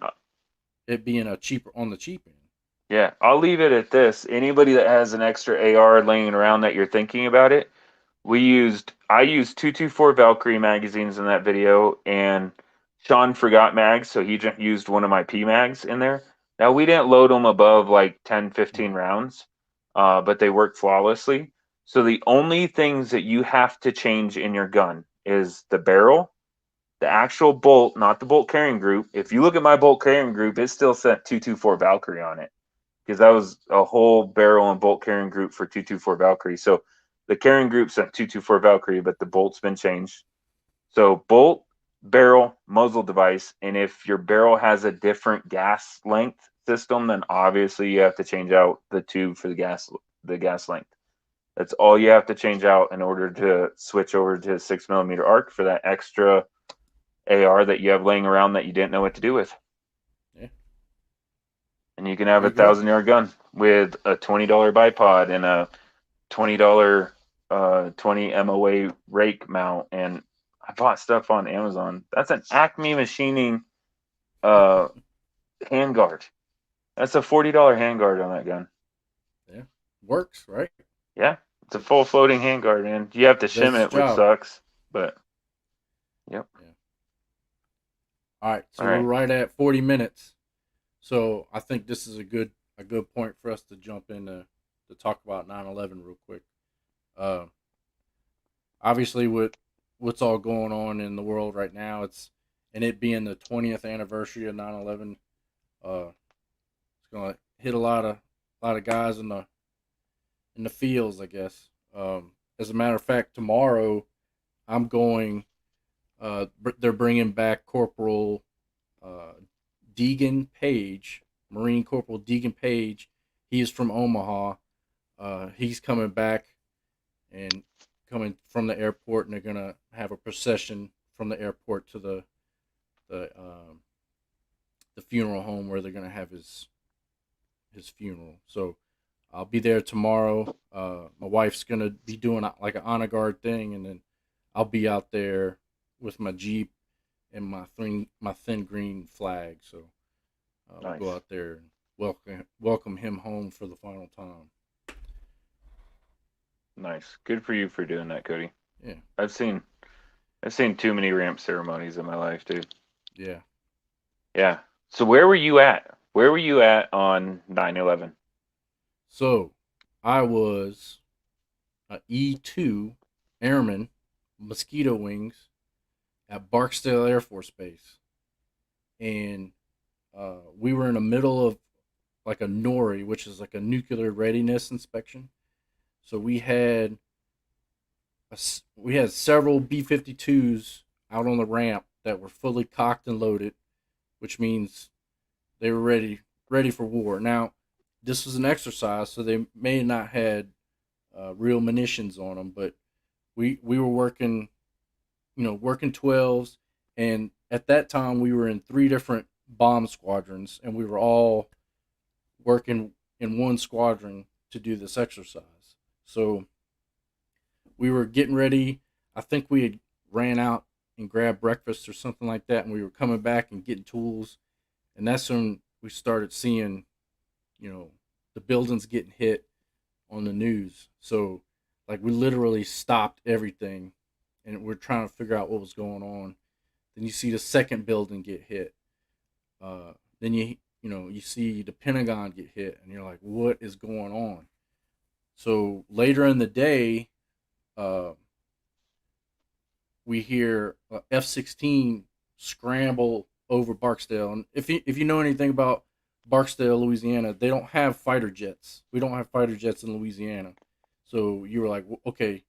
it being a cheaper on the cheap end. yeah, I'll leave it at this. Anybody that has an extra AR laying around that you're thinking about it, I used 224 Valkyrie magazines in that video, and Sean forgot mags, so he just used one of my P mags in there. Now we didn't load them above like 10, 15 rounds, but they worked flawlessly. So the only things that you have to change in your gun is the barrel, the actual bolt, not the bolt carrying group. If you look at my bolt carrying group, it still said 224 Valkyrie on it because that was a whole barrel and bolt carrying group for 224 Valkyrie. So the carrying group's at 224 Valkyrie, but the bolt's been changed. So bolt, barrel, muzzle device, and if your barrel has a different gas length system, then obviously you have to change out the tube for the gas length. That's all you have to change out in order to switch over to 6 millimeter arc for that extra AR that you have laying around that you didn't know what to do with. Yeah, And you can have there a you go. 1,000 yard gun with a $20 bipod and a $20 20 MOA rake mount. And I bought stuff on Amazon. That's an Acme Machining uh, handguard. That's a $40 handguard on that gun. Yeah, works right. Yeah, it's a full floating handguard, and you have to Does shim its it, which job. sucks. But yep. Yeah. All right, All so we're right. right at 40 minutes. So I think this is a good point for us to jump in to talk about 9/11 real quick. Uh, Obviously, with what's all going on in the world right now, it being the 20th anniversary of 9/11. It's gonna hit a lot of guys in the fields, I guess. As a matter of fact, tomorrow I'm going. They're bringing back Corporal uh, Deegan Page, Marine Corporal Deegan Page. He is from Omaha. He's coming back and coming from the airport, and they're gonna have a procession from the airport to the the funeral home where they're gonna have his funeral. So I'll be there tomorrow. My wife's gonna be doing like an honor guard thing, and then I'll be out there with my Jeep and my thin green flag. So we'll go Nice. out there and welcome him home for the final time. Nice. Good for you for doing that, Cody. Yeah, I've seen I've seen too many ramp ceremonies in my life, dude. yeah. Yeah. So where were you at? Where were you at on 9/11? So I was a E2 airman, mosquito wings at Barksdale Air Force Base, and we were in the middle of like a NORI, which is like a nuclear readiness inspection. So we had several B-52s out on the ramp that were fully cocked and loaded, which means they were ready for war. Now, this was an exercise, so they may not had real munitions on them, but we were working, working 12s, and at that time we were in three different bomb squadrons, and we were all working in one squadron to do this exercise. So we were getting ready. I think we had ran out and grabbed breakfast or something like that, and we were coming back and getting tools, and that's when we started seeing, you know, the buildings getting hit on the news. So, like, we literally stopped everything, and we're trying to figure out what was going on. Then you see the second building get hit. Then you see the Pentagon get hit, and you're like, what is going on? So later in the day, uh, we hear F-16 scramble over Barksdale. And if you know anything about Barksdale, Louisiana, they don't have fighter jets. We don't have fighter jets in Louisiana. So you were like, okay,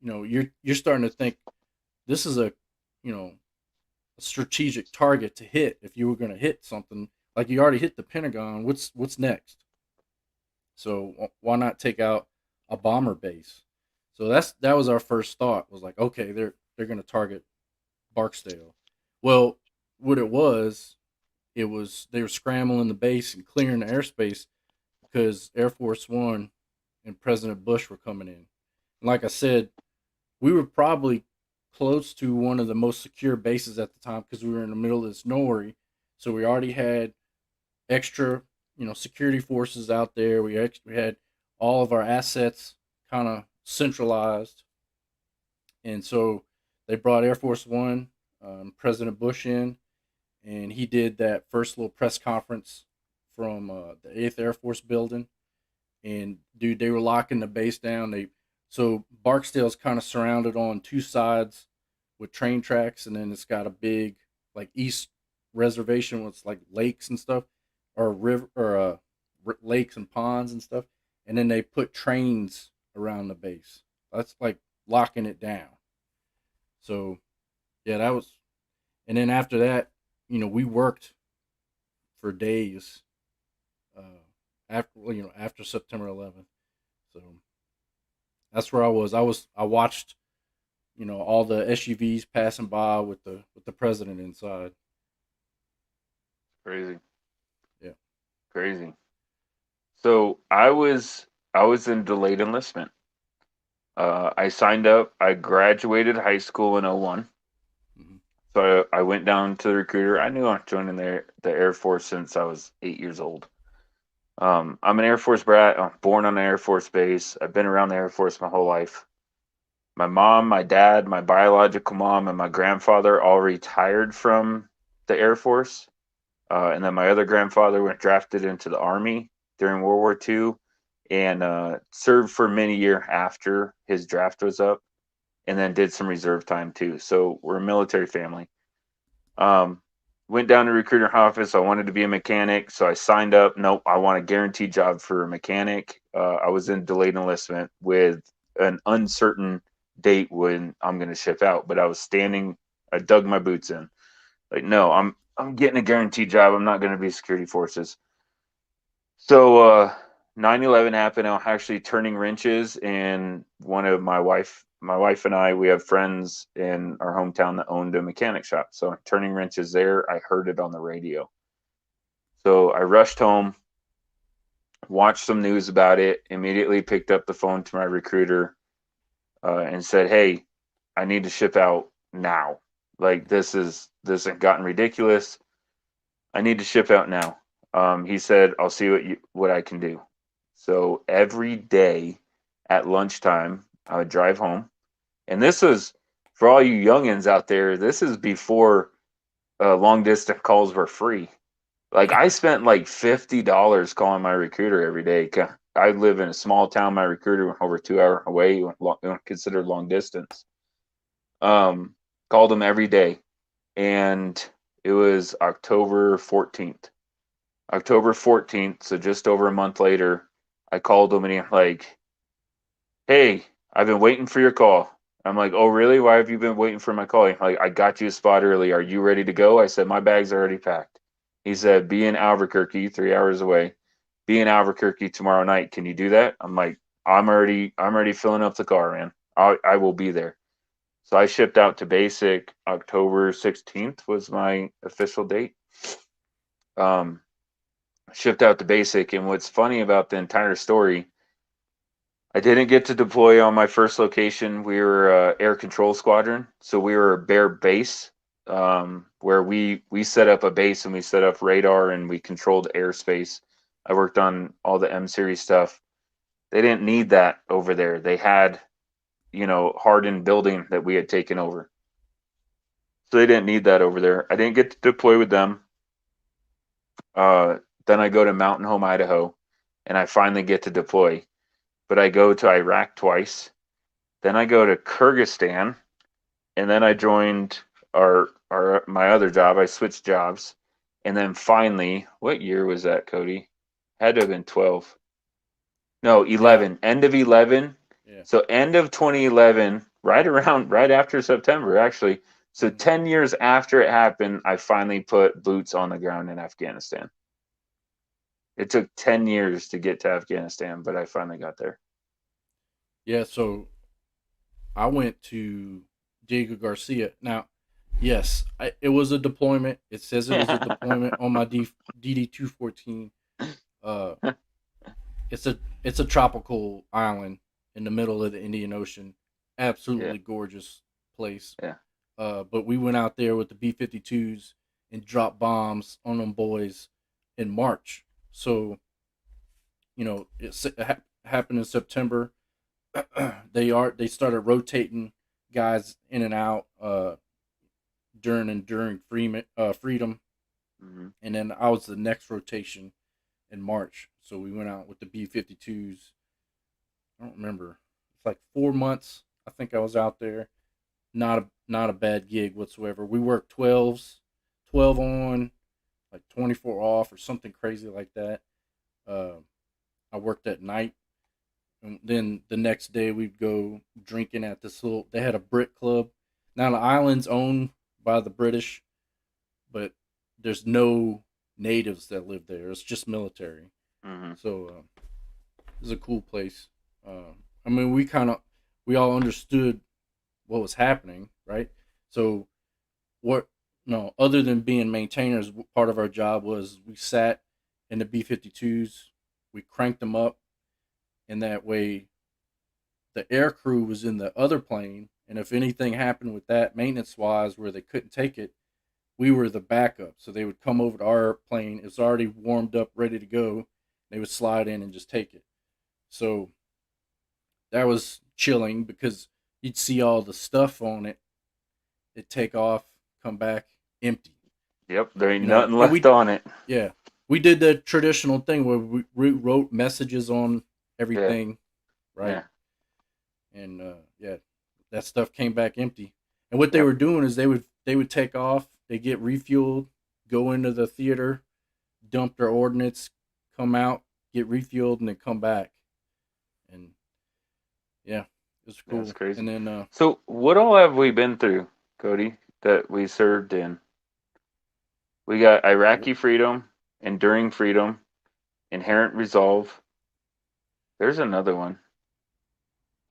you're starting to think this is a strategic target to hit. If you were going to hit something, like you already hit the Pentagon, what's next? So why not take out a bomber base? So that was our first thought. Was like, okay, they're going to target Barksdale. Well, what it was they were scrambling the base and clearing the airspace because Air Force One and President Bush were coming in. And like I said, we were probably close to one of the most secure bases at the time because we were in the middle of this NORI. So we already had extra, security forces out there. We had all of our assets kind of centralized, and so they brought Air Force One, President Bush in, and he did that first little press conference from the Eighth Air Force building. And dude, they were locking the base down. So Barksdale's kind of surrounded on two sides with train tracks, and then it's got a big like east reservation with like lakes and stuff, or river or lakes and ponds and stuff. And then they put trains around the base. That's like locking it down. So yeah, that was. And then after that, we worked for days after September 11th. So that's where I was. I watched all the SUVs passing by with the president inside. Crazy. Yeah. Crazy. So I was in delayed enlistment. I signed up. I graduated high school in '01. Hmm. So I went down to the recruiter. I knew I was joining the Air Force since I was 8 years old. I'm an Air Force brat. I'm born on an Air Force base. I've been around the Air Force my whole life. My mom, my dad, my biological mom, and my grandfather all retired from the Air Force. And then my other grandfather went drafted into the Army during World War II and served for many years after his draft was up, and then did some reserve time too. So we're a military family. Um, went down to recruiter office. I wanted to be a mechanic, so I signed up. Nope, I want a guaranteed job for a mechanic. I was in delayed enlistment with an uncertain date when I'm going to ship out, but I was standing. I dug my boots in. Like, no, I'm getting a guaranteed job. I'm not going to be security forces. So 9/11 happened. I'm actually turning wrenches, and one of my wife and I, we have friends in our hometown that owned a mechanic shop. So I'm turning wrenches there. I heard it on the radio. So I rushed home, watched some news about it, immediately picked up the phone to my recruiter and said, "Hey, I need to ship out now. Like this has gotten ridiculous. I need to ship out now." He said, "I'll see what I can do." So every day at lunchtime, I would drive home, and this was for all you youngins out there. This is before long distance calls were free. Like I spent like $50 calling my recruiter every day. I live in a small town. My recruiter went over 2 hour away, considered long distance. Um, Called him every day, and it was October 14th. October 14th, so just over a month later, I called him and he's like, "Hey, I've been waiting for your call." I'm like, "Oh, really? Why have you been waiting for my call?" He's like, "I got you a spot early. Are you ready to go?" I said, "My bag's already packed." He said, "Be in Albuquerque, 3 hours away. Be in Albuquerque tomorrow night. Can you do that?" I'm like, I'm already filling up the car, man. I will be there." So I shipped out to basic. October 16th was my official date. Um, Shipped out to basic. And what's funny about the entire story, I didn't get to deploy on my first location. We were air control squadron, so we were a bare base, where we set up a base and we set up radar and we controlled airspace. I worked on all the M series stuff. They didn't need that over there. They had, hardened building that we had taken over, so they didn't need that over there. I didn't get to deploy with them. Uh, then I go to Mountain Home, Idaho, and I finally get to deploy. But I go to Iraq twice. Then I go to Kyrgyzstan, and then I joined our my other job. I switched jobs, and then finally, what year was that, Cody? Had to have been 12. No, Yeah, 11. End of 11. yeah. So end of 2011, right after September, actually. So Mhm. 10 years after it happened, I finally put boots on the ground in Afghanistan. It took 10 years to get to Afghanistan, but I finally got there. Yeah, so I went to Diego Garcia. Now, yes, it was a deployment. It says it was a deployment on my DD-214. Uh, it's a tropical island in the middle of the Indian Ocean. Yeah, Absolutely gorgeous place. yeah. But we went out there with the B-52s and dropped bombs on them boys in March. So it happened in September. They started rotating guys in and out during freedom, Hmm. and then I was the next rotation in March. So we went out with the B-52s. I don't remember. It's like 4 months. I think I was out there. Not a bad gig whatsoever. We worked 12s, 12 on, like 24 off, or something crazy like that. Uh, I worked at night, and then the next day we'd go drinking at this little. They had a Brit club. Now the island's owned by the British, but there's no natives that live there. It's just military. Hmm. So it's a cool place. I mean, we all understood what was happening, right? So what? No, other than being maintainers, part of our job was we sat in the B-52s, we cranked them up, and that way the air crew was in the other plane, and if anything happened with that maintenance wise where they couldn't take it, we were the backup. So they would come over to our plane. It's already warmed up, ready to go. They would slide in and just take it. So that was chilling because you'd see all the stuff on it. It take off, come back empty. Yep, there ain't You know, nothing and left on it. yeah, we did the traditional thing where we wrote messages on Yeah, everything, right? yeah. And yeah, that stuff came back empty. And what they Yep. were doing is they would take off, they get refueled, go into the theater, dump their ordnance, come out, get refueled, and then come back. And yeah, it was That's cool. crazy. And then So, what all have we been through, Cody, that we served in? We got Iraqi freedom, enduring freedom, inherent resolve. There's another one.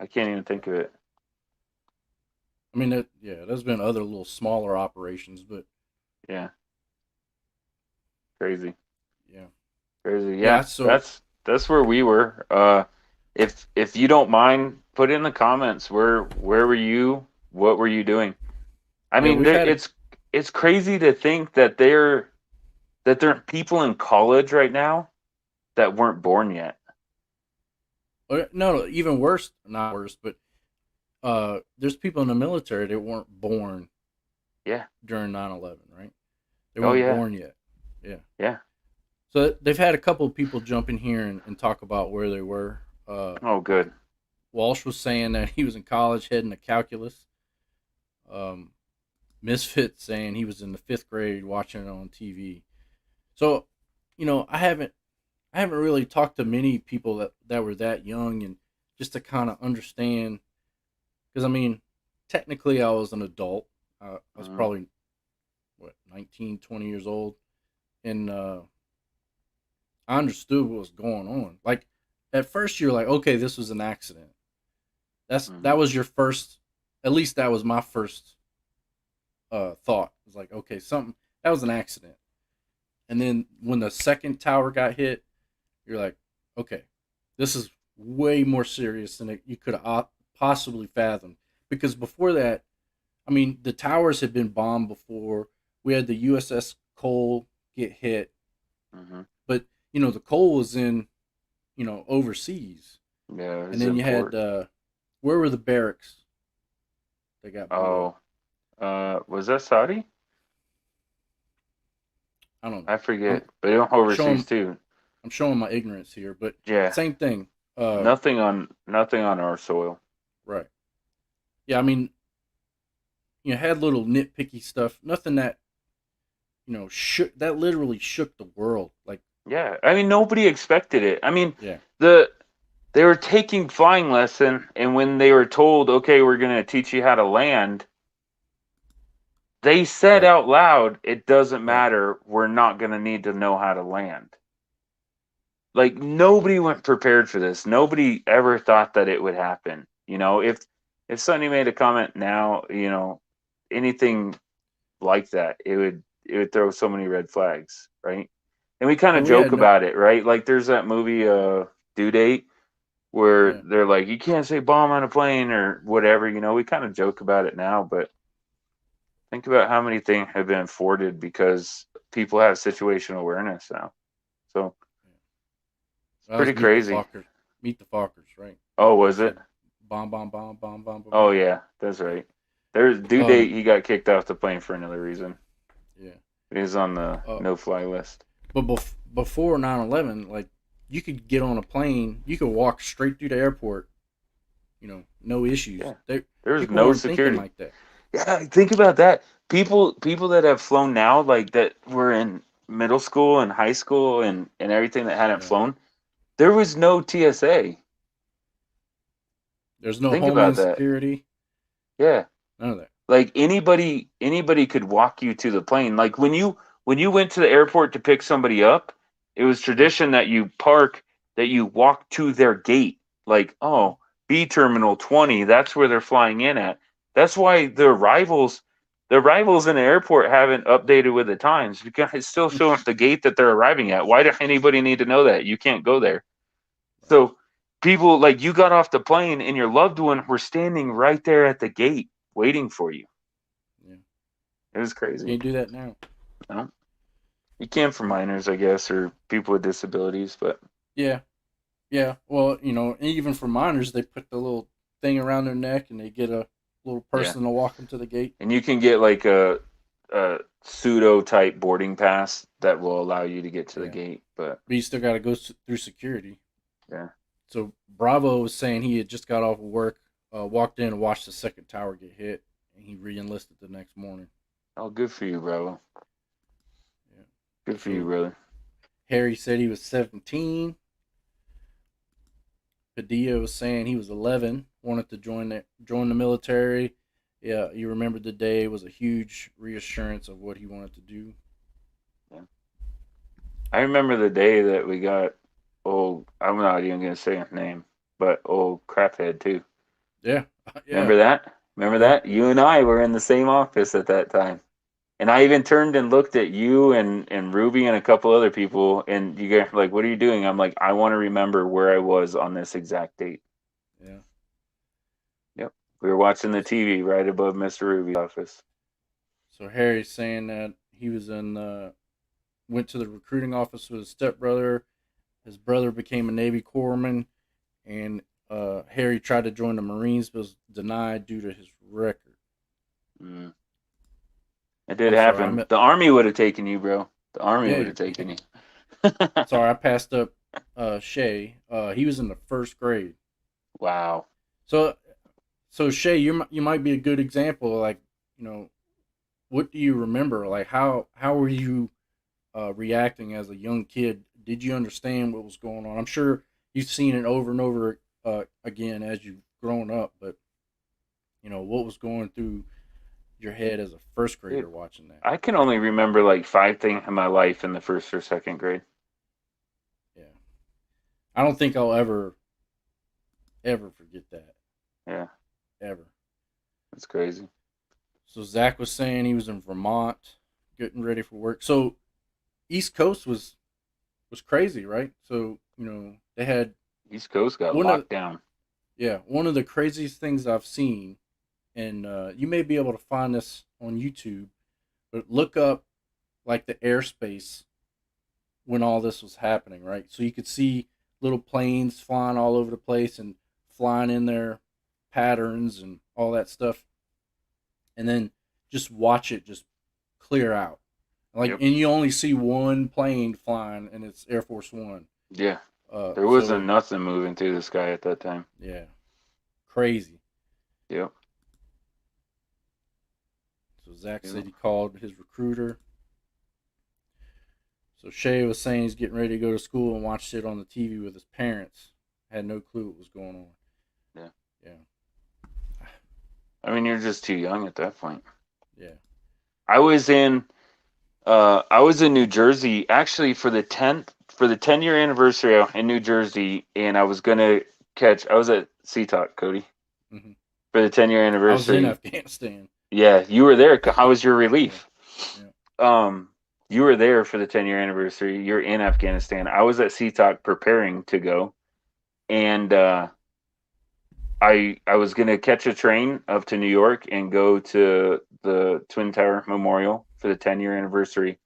I can't even think of it. I mean, there's been other little smaller operations, but Yeah, crazy, yeah, crazy. yeah. Yeah, So that's where we were. If you don't mind, put in the comments where were you? What were you doing? I yeah, mean, we've had it's crazy to think that there are people in college right now that weren't born yet. no, even worse, not worse, but there's people in the military that weren't born Yeah. during 9/11, right? They Oh weren't yeah. born yet. Yeah. Yeah. So they've had a couple of people jump in here and talk about where they were. Oh good. Walsh was saying that he was in college heading to calculus. Um, Misfit saying he was in the 5th grade watching it on TV. So, I haven't really talked to many people that were that young and just to kind of understand. Because I mean, technically, I was an adult. I was Mhm. probably what 19, 20 years old, and I understood what was going on. Like at first, you're like, okay, this was an accident. That Mhm. was your first. At least that was my first thought. It was like, okay, something that was an accident. And then when the second tower got hit, you're like, okay, this is way more serious than you could have possibly fathomed. Because before that, I mean, the towers had been bombed before. We had the USS Cole get hit, Mhm. but the Cole was in overseas, Yeah, it and was then you had important. where were the barracks that got blew up? Oh, was that Saudi? I don't know. I I'm forget, but overseas showing too. I'm showing my ignorance here, but Yeah, same thing. nothing on our soil. Right. Yeah, I mean, had little nitpicky stuff. Nothing that shook that literally shook the world. Like, Yeah, I mean nobody expected it. I mean yeah, the they were taking flying lesson, and when they were told, okay, we're gonna teach you how to land, they said right, out loud, it doesn't right. matter. We're not gonna need to know how to land. Like nobody went prepared for this. Nobody ever thought that it would happen. If Sonny made a comment now, anything like that, it would throw so many red flags, right? And we kind of Oh yeah, joke no, about it, right? Like there's that movie Due Date where yeah, they're like, you can't say bomb on a plane or whatever, we kind of joke about it now, but think about how many things have been afforded because people have situational awareness now. So yeah. it's That was pretty crazy. Meet the Fockers, right? Oh, They was it? said bomb, bomb, bomb, bomb, bomb, bomb, Oh bomb. yeah, that's right. There's Due Um, Date. He got kicked off the plane for another reason. yeah. He's on the Uh, no-fly list. but before 9/11, like you could get on a plane, you could walk straight through the airport, no issues. Yeah, there's People no weren't thinking security. like that. Yeah, think about that. People that have flown now, like that were in middle school and high school and everything that hadn't Yeah. flown, there was no TSA. There's no Think about Homeland that. Security, Yeah. none of that. Like anybody could walk you to the plane. Like when you went to the airport to pick somebody up, it was Yeah. tradition that you park, that you walk to their gate. Like, Mhm. oh, B terminal 20, that's where they're flying in at. That's why the arrivals in the airport haven't updated with the times because it's still showing the gate that they're arriving at. Why does anybody need to know that? You can't go there. Right. So people, like, you got off the plane and your loved one were standing right there at the gate waiting for you. Yeah. It was crazy. Can't do that now. No? You can for Yeah. minors, I guess, or people with disabilities, but Yeah. Yeah. Well, even for minors, they put the little thing around their neck and they get a little yeah. person to walk them to the gate. And you can get like a pseudo type boarding pass that will allow you to get to the Yeah. gate. But But you still got to go through security. yeah. So Bravo was saying he had just got off of work, walked in and watched the second tower get hit, and he re-enlisted the next morning. Oh, good for you, bro. Good for you, So brother. Harry said he was 17. Padilla was saying he was 11, wanted to join the military. Yeah, you remember the day. It was a huge reassurance of what he wanted to do. Yeah. I remember the day that we got old. I'm not even gonna say his name, but old craphead too. Yeah, yeah, Remember that? Remember yeah. that? You and I were in the same office at that time. And I even turned and looked at you and Ruby and a couple other people, and you guys were like, "What are you doing?" I'm like, "I want to remember where I was on this exact date." Yeah. Yep, we were watching the TV right above Mr. Ruby's office. So Harry's saying that he was went to the recruiting office with his stepbrother. His brother became a Navy corpsman, and Harry tried to join the Marines but was denied due to his record. Mm. It did I'm sorry, happen. The Army would have taken you, bro. The Army would yeah. have taken you. Sorry, I passed up Shay. He was in the first grade. Wow. So Shay, you might be a good example. Like, you know, what do you remember? Like, how were you reacting as a young kid? Did you understand what was going on? I'm sure you've seen it over and over again as you've grown up, but what was going through your head as a first Dude, grader watching that? I can only remember like 5 things in my life in the first or second grade. Yeah, I don't think I'll ever forget that Yeah, ever. that's crazy. So Zach was saying he was in Vermont, getting ready for work. So East Coast was crazy, right? So they had East Coast got one of locked down. one of the craziest things I've seen, and you may be able to find this on YouTube, but look up like the airspace when all this was happening, right? So you could see little planes flying all over the place and flying in their patterns and all that stuff, and then just watch it just clear out. Like, Yep. and you only see one plane flying, and it's Air Force One. Yeah. There wasn't So nothing moving through the sky at that time. yeah, crazy. Yep. So Zach said Yep. he called his recruiter. So Shay was saying he's getting ready to go to school and watched it on the TV with his parents. Had no clue what was going on. Yeah. Yeah, I mean, you're just too young at that point. yeah. I was in I was in New Jersey actually for the 10-year anniversary out in New Jersey, and I was gonna catch. I was at CTOC, Cody, Hmm. for the 10-year I was in anniversary. Afghanistan. Yeah, you were there. How was your Yeah, relief? yeah. Um, you were there for the 10-year anniversary. You're in Afghanistan. I was at CTOC preparing to go, and I was gonna catch a train up to New York and go to the Twin Tower Memorial for the 10-year anniversary,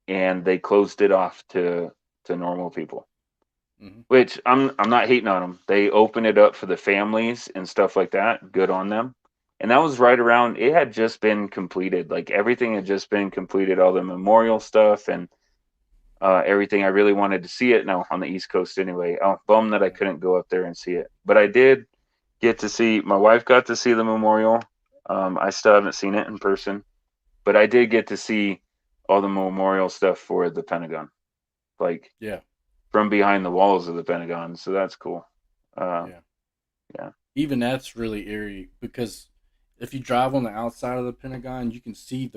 and they closed it off to normal people. Hmm. Which I'm not hating on them. They opened it up for the families and stuff like that. Good on them. And that was right around. It had just been completed. Like everything had just been completed. All the memorial stuff and everything. I really wanted to see it. Now on the East Coast anyway. I'm bummed that I Yeah, couldn't go up there and see it, but I did get to see. My wife got to see the memorial. I still haven't seen it in person, but I did get to see all the memorial stuff for the Pentagon, like yeah, from behind the walls of the Pentagon. So that's cool. Uh, yeah. yeah. Even that's really eerie because if you drive on the outside of the Pentagon, you can see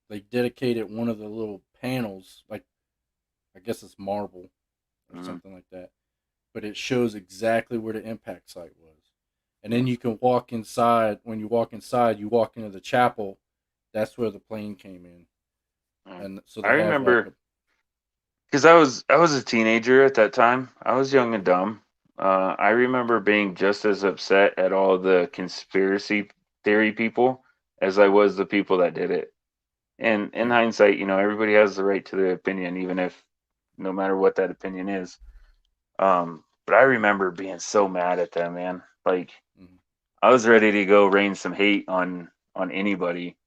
they dedicated one of the little panels, like I guess it's marble or Mm-hmm. something like that, but it shows exactly where the impact site was. And Yeah. then you can walk inside. When you walk inside, you walk into the chapel. That's where the plane came in, Yeah. and so I they have like a remember because I was a teenager at that time. I was young and dumb. I remember being just as upset at all the conspiracy theory people as I was the people that did it. And in yeah, hindsight, everybody has the right to their opinion, even if no matter what that opinion is. But I remember being so mad at them, man. Like mhm, I was ready to go rain some hate on anybody,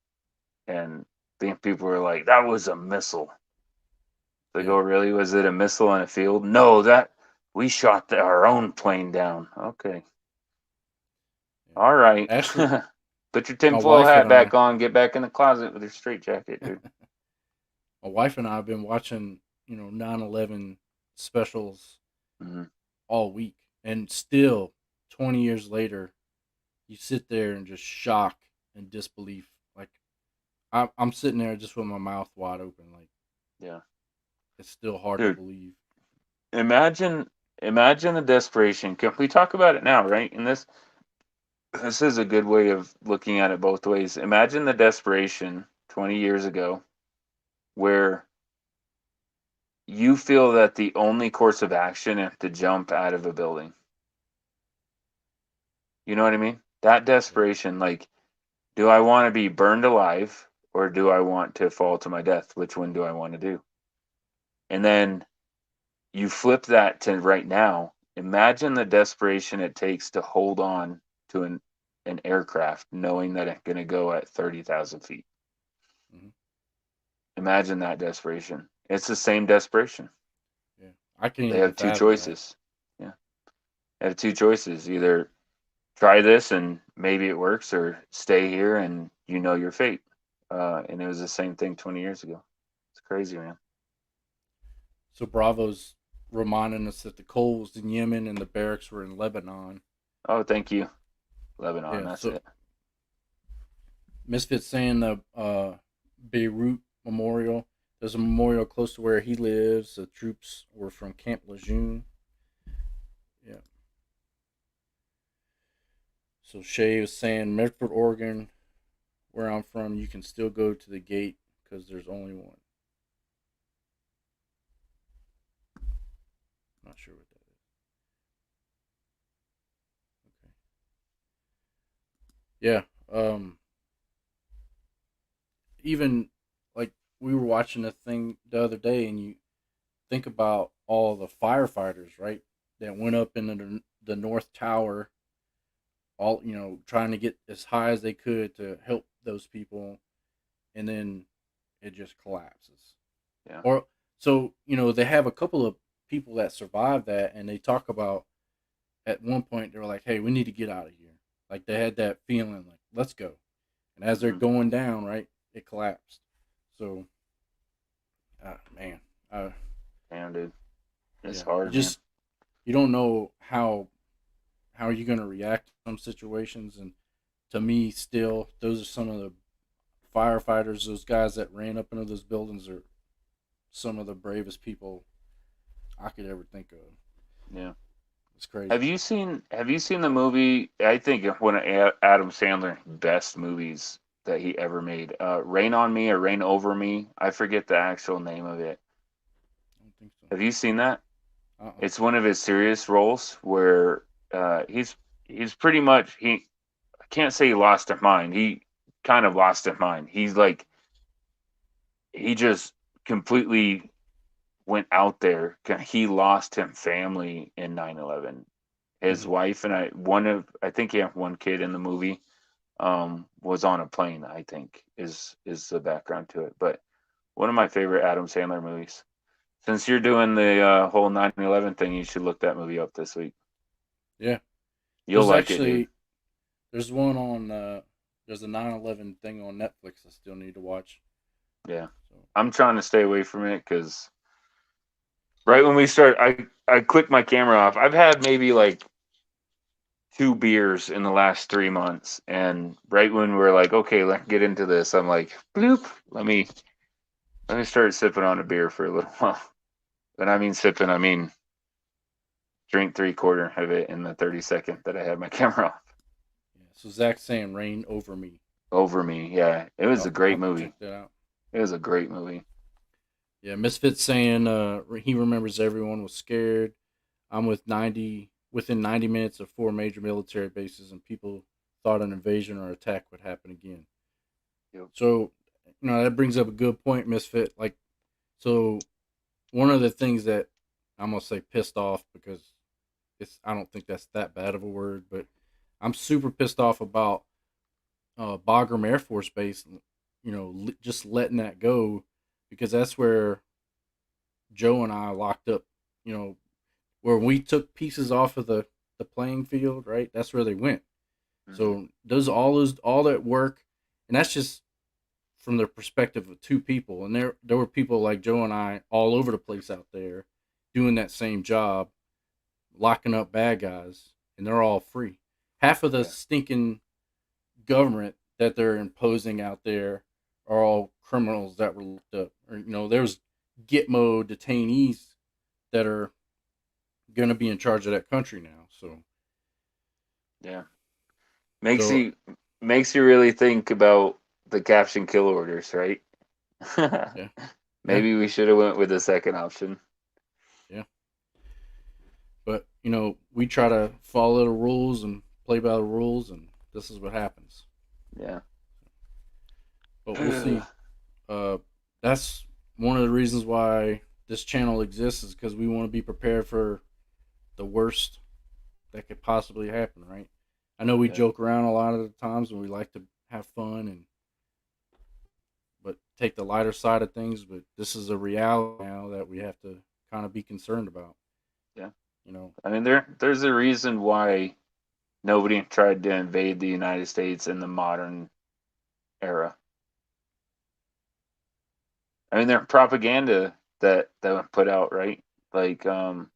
and then people were like, "That was a missile." They go, yeah, "Really? Was it a missile in a field?" No, that we shot our own plane down. Okay, yeah. all right. Actually, Put your my tinfoil wife hat and back I, on. Get back in the closet with your straight jacket, dude. My wife and I have been watching, 9/11 specials Hmm. all week, and still, 20 years later, you sit there and just shock and disbelief. Like I'm sitting there just with my mouth wide open. Like Yeah, it's still hard to dude. believe. Imagine, imagine the desperation. Can we talk about it now, right? And this is a good way of looking at it both ways. Imagine the desperation 20 years ago, where you feel that the only course of action is to jump out of a building. You know what I mean? That Yeah. desperation, like, do I want to be burned alive or do I want to fall to my death? Which one do I want to do? And then you flip that to right now. Imagine the desperation it takes to hold on to an aircraft knowing that it's going to go at 30,000 feet. Hmm. Imagine that desperation. It's the same desperation. Yeah. I can't They even have two fathom that. choices. Yeah. They have two choices. Either try this and maybe it works, or stay here and you know your fate. And it was the same thing 20 years ago. It's crazy, man. So Bravo's reminding us that the coal was in Yemen and the barracks were in Lebanon. Oh, thank you. Lebanon, Yeah. that's So it. Misfits saying the Beirut Memorial. There's a memorial close to where he lives. The troops were from Camp Lejeune. Yeah. So Shay was saying Medford, Oregon, where I'm from, you can still go to the gate because there's only one. Not sure what that is. Okay. Yeah. Even like we were watching a thing the other day, and you think about all the firefighters, right, that went up into the North Tower, all trying to get as high as they could to help those people, and then it just collapses. Yeah. Or so they have a couple of people that survived that, and they talk about at one point they were like, "Hey, we need to get out of here." Like they had that feeling, like, "Let's go." And as they're Hmm. going down, right, it collapsed. So, man, uh, Damn, dude. It's yeah, hard, man. you don't know how you're gonna react to some situations, and to me, still, those are some of the firefighters, those guys that ran up into those buildings, are some of the bravest people I could ever think of. Yeah. It's crazy. Have you seen the movie? I think one of Adam Sandler's best movies that he ever made. Rain on Me or Rain Over Me. I forget the actual name of it. I don't think so. Have you seen that? Uh-uh. It's one of his serious roles where he's pretty much he I can't say he lost his mind. He kind of lost his mind. He's like he just completely went out there. He lost his family in 9/11. His Hmm. wife and I think he had one kid in the movie, was on a plane, I think is the background to it. But one of my favorite Adam Sandler movies. Since you're doing the whole 9/11 thing, you should look that movie up this week. Yeah, You'll there's like it, dude. actually there's one on there's a 9/11 thing on Netflix I still need to watch. Yeah. So I'm trying to stay away from it because right when we start, I clicked my camera off. I've had maybe like two beers in the last 3 months, and right when we're like, okay, let's get into this, I'm like, bloop, let me start sipping on a beer for a little while. And I mean sipping, I mean drink 3/4 of it in the 30 second that I had my camera off. yeah, so Zach's saying "Rain Over Me." Over Me, yeah, it was a I'll great have to movie. check that out. It was a great movie. Yeah, Misfits saying he remembers everyone was scared. I'm within 90 minutes of four major military bases, and people thought an invasion or attack would happen again. Yep. So, that brings up a good point, Misfit. Like, so one of the things that I'm gonna say pissed off, because I don't think that's that bad of a word, but I'm super pissed off about Bagram Air Force Base. Just letting that go, because that's where Joe and I locked up. You know, where we took pieces off of the playing field, right? That's where they went. Mm-hmm. So does all that work, and that's just from the perspective of two people, and there were people like Joe and I all over the place out there doing that same job, locking up bad guys, and they're all free. Half of the Yeah. stinking government that they're imposing out there are all criminals that were locked up. Or there's Gitmo detainees that are going to be in charge of that country now. Yeah. Makes So you makes you really think about the caption kill orders, right? yeah, yeah, Maybe we should have went with the second option. yeah. But we try to follow the rules and play by the rules, and this is what happens. Yeah. But we'll see. Uh, that's one of the reasons why this channel exists, is because we want to be prepared for the worst that could possibly happen. Right? I know we Yeah. joke around a lot of the times, and we like to have fun and but take the lighter side of things. But this is a reality now that we have to kind of be concerned about. Yeah. You know, I mean, there's a reason why nobody tried to invade the United States in the modern era. I mean, their propaganda that was put out, right? Like, dang,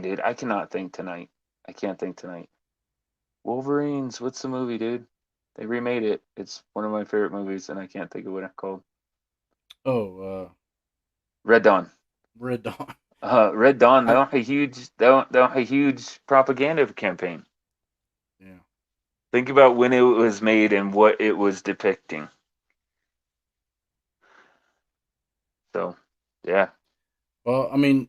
dude, I cannot think tonight. I can't think tonight. Wolverines. What's the movie, dude? They remade it. It's one of my favorite movies, and I can't think of what it's called. oh, Red Dawn. Red Dawn. Red Dawn. That I was a huge. That was a huge propaganda campaign. yeah. Think about when it was made and what it was depicting. So, yeah, Well, I mean,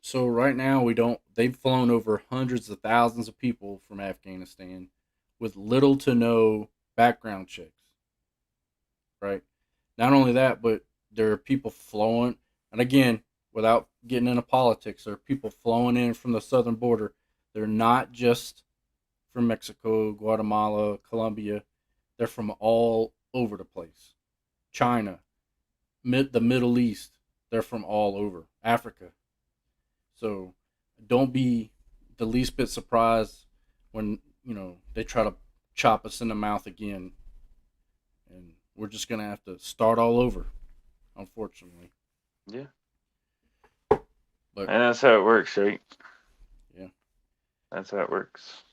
so right now we don't. They've flown over hundreds of thousands of people from Afghanistan with little to no background checks. Right. Not only that, but there are people flowing, and again, without getting into politics, there are people flowing in from the southern border. They're not just from Mexico, Guatemala, Colombia. They're from all over the place. China, the Middle East. They're from all over Africa. So don't be the least bit surprised when they try to chop us in the mouth again, and we're just gonna have to start all over, unfortunately. yeah, But and that's how it works, right? yeah, That's how it works.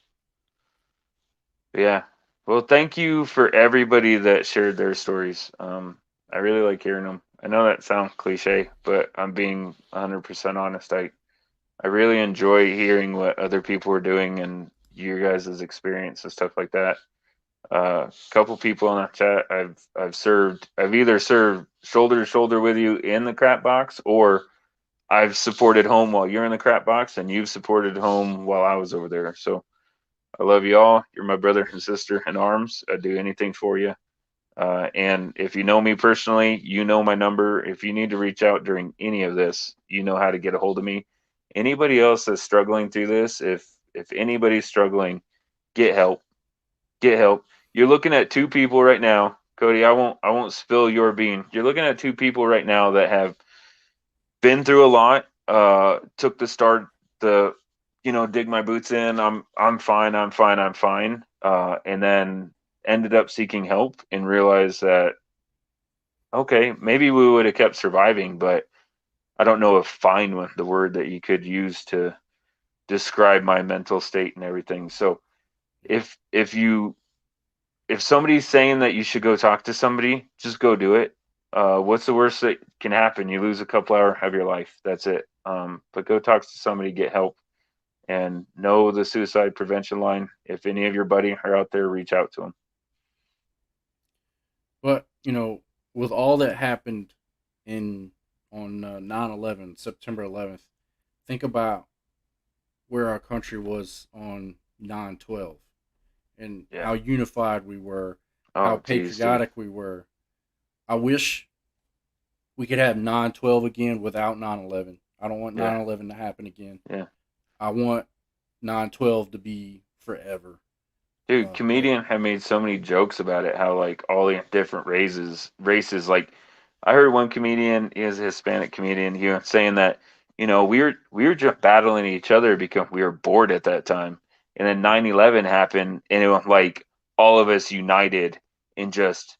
Yeah. Well, thank you for everybody that shared their stories. I really like hearing them. I know that sounds cliche, but I'm being 100% honest. I really enjoy hearing what other people are doing and your guys' experience and stuff like that. A couple people on that chat I've either served shoulder to shoulder with you in the crap box, or I've supported home while you're in the crap box and you've supported home while I was over there. So I love you all. You're my brother and sister in arms. I'd do anything for you. And if you know me personally, you know my number. If you need to reach out during any of this, you know how to get a hold of me. Anybody else that's struggling through this, if anybody's struggling, get help. Get help. You're looking at two people right now, Cody. I won't spill your bean. You're looking at two people right now that have been through a lot. Took the start the dig my boots in. I'm fine. I'm fine. I'm fine. And then ended up seeking help and realized that okay, maybe we would have kept surviving, but I don't know if fine was the word that you could use to describe my mental state and everything. So yeah. if somebody's saying that you should go talk to somebody, just go do it. What's the worst that can happen? You lose a couple hours of your life. That's it. But go talk to somebody, get help, and know the suicide prevention line. If any of your buddy are out there, reach out to them. But with all that happened in on 9/11, September 11th, think about where our country was on 9/12 and Yeah. how unified we were, how Oh, geez, dude. patriotic we were. I wish we could have 9/12 again without 9/11. I don't want Yeah. 9/11 to happen again. Yeah. I want 9/12 to be forever. Dude, But comedian have made so many jokes about it, how like all the different races. Like I heard one comedian, he is a Hispanic comedian, he was saying that, we were just battling each other because we were bored at that time. And then 9/11 happened and it was like all of us united and just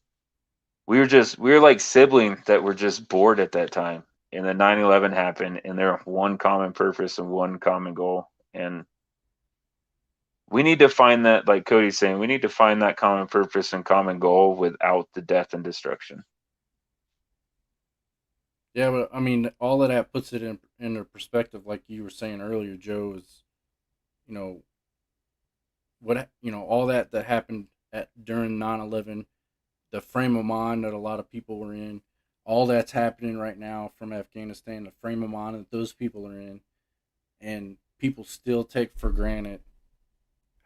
we were like siblings that were just bored at that time. And then 9/11 happened, and they're one common purpose and one common goal. And we need to find that, like Cody's saying, we need to find that common purpose and common goal without the death and destruction. Yeah, but I mean, all of that puts it in a perspective, like you were saying earlier, Joe. Is you know all that happened during 9/11, the frame of mind that a lot of people were in, all that's happening right now from Afghanistan, the frame of mind that those people are in, and people still take for granted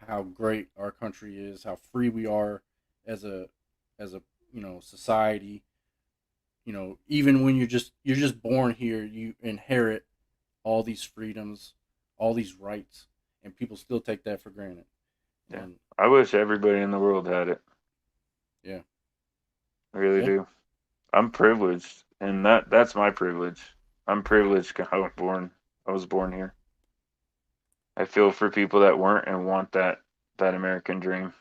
how great our country is, how free we are as a society. Even when you're just born here, you inherit all these freedoms, all these rights, and people still take that for granted. Yeah. And I wish everybody in the world had it. yeah, I really yeah, do. I'm privileged, and that's my privilege. I'm privileged. I was born here. I feel for people that weren't and want that American dream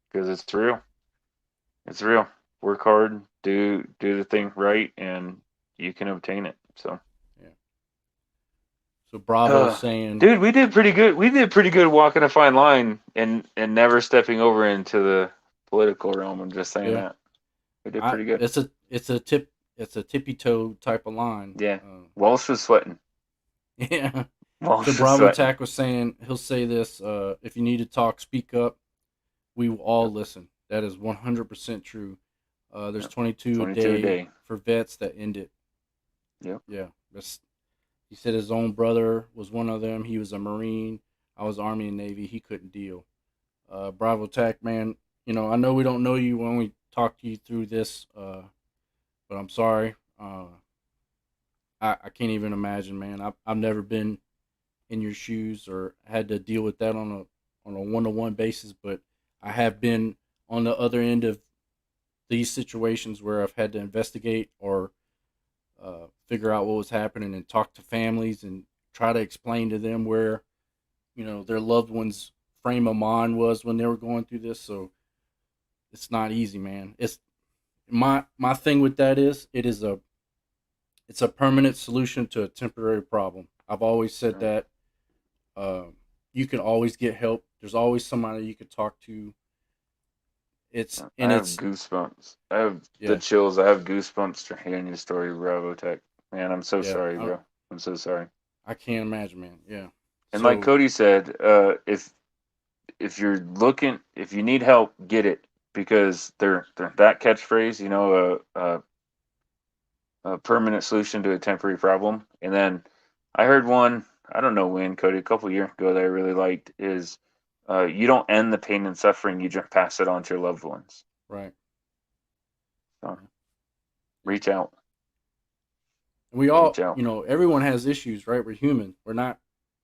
because it's real. It's real. Work hard, do the thing right, and you can obtain it. So, yeah. So Bravo's saying, dude, we did pretty good. We did pretty good walking a fine line and never stepping over into the political realm. I'm just saying yeah, that we did I pretty good. it's a tippy toe type of line. Yeah, Walsh was sweating. Yeah. So Walsh was Bravo sweating. Tack was saying he'll say this: if you need to talk, speak up. We will all Yep. listen. That is 100% true. There's Yep. 22 a 22 a day day. for vets that end it. Yep. Yeah, he said his own brother was one of them. He was a Marine. I was Army and Navy. He couldn't deal. Bravo Tack, man. I know we don't know you when we talk to you through this, but I'm sorry. I can't even imagine, man. I've never been in your shoes or had to deal with that on a one to one basis, but I have been on the other end of these situations where I've had to investigate or figure out what was happening and talk to families and try to explain to them where their loved ones' frame of mind was when they were going through this. So it's not easy, man. It's my thing with that is it's a permanent solution to a temporary problem. I've always said Right. that. You can always get help. There's always somebody you could talk to. It's I and have it's goosebumps. I have the Yeah, chills. I have goosebumps to hearing your story, Bravo Tech. Man, I'm so yeah. sorry, bro. I'm so sorry. I can't imagine, man. Yeah. And like So Cody said, if you need help, get it because they're that catchphrase, a permanent solution to a temporary problem. And then I heard one, I don't know when, Cody, a couple years ago that I really liked is you don't end the pain and suffering, you just pass it on to your loved ones. right. So Yeah. Yeah. reach out, We reach all, out. everyone has issues, right? We're human. We're not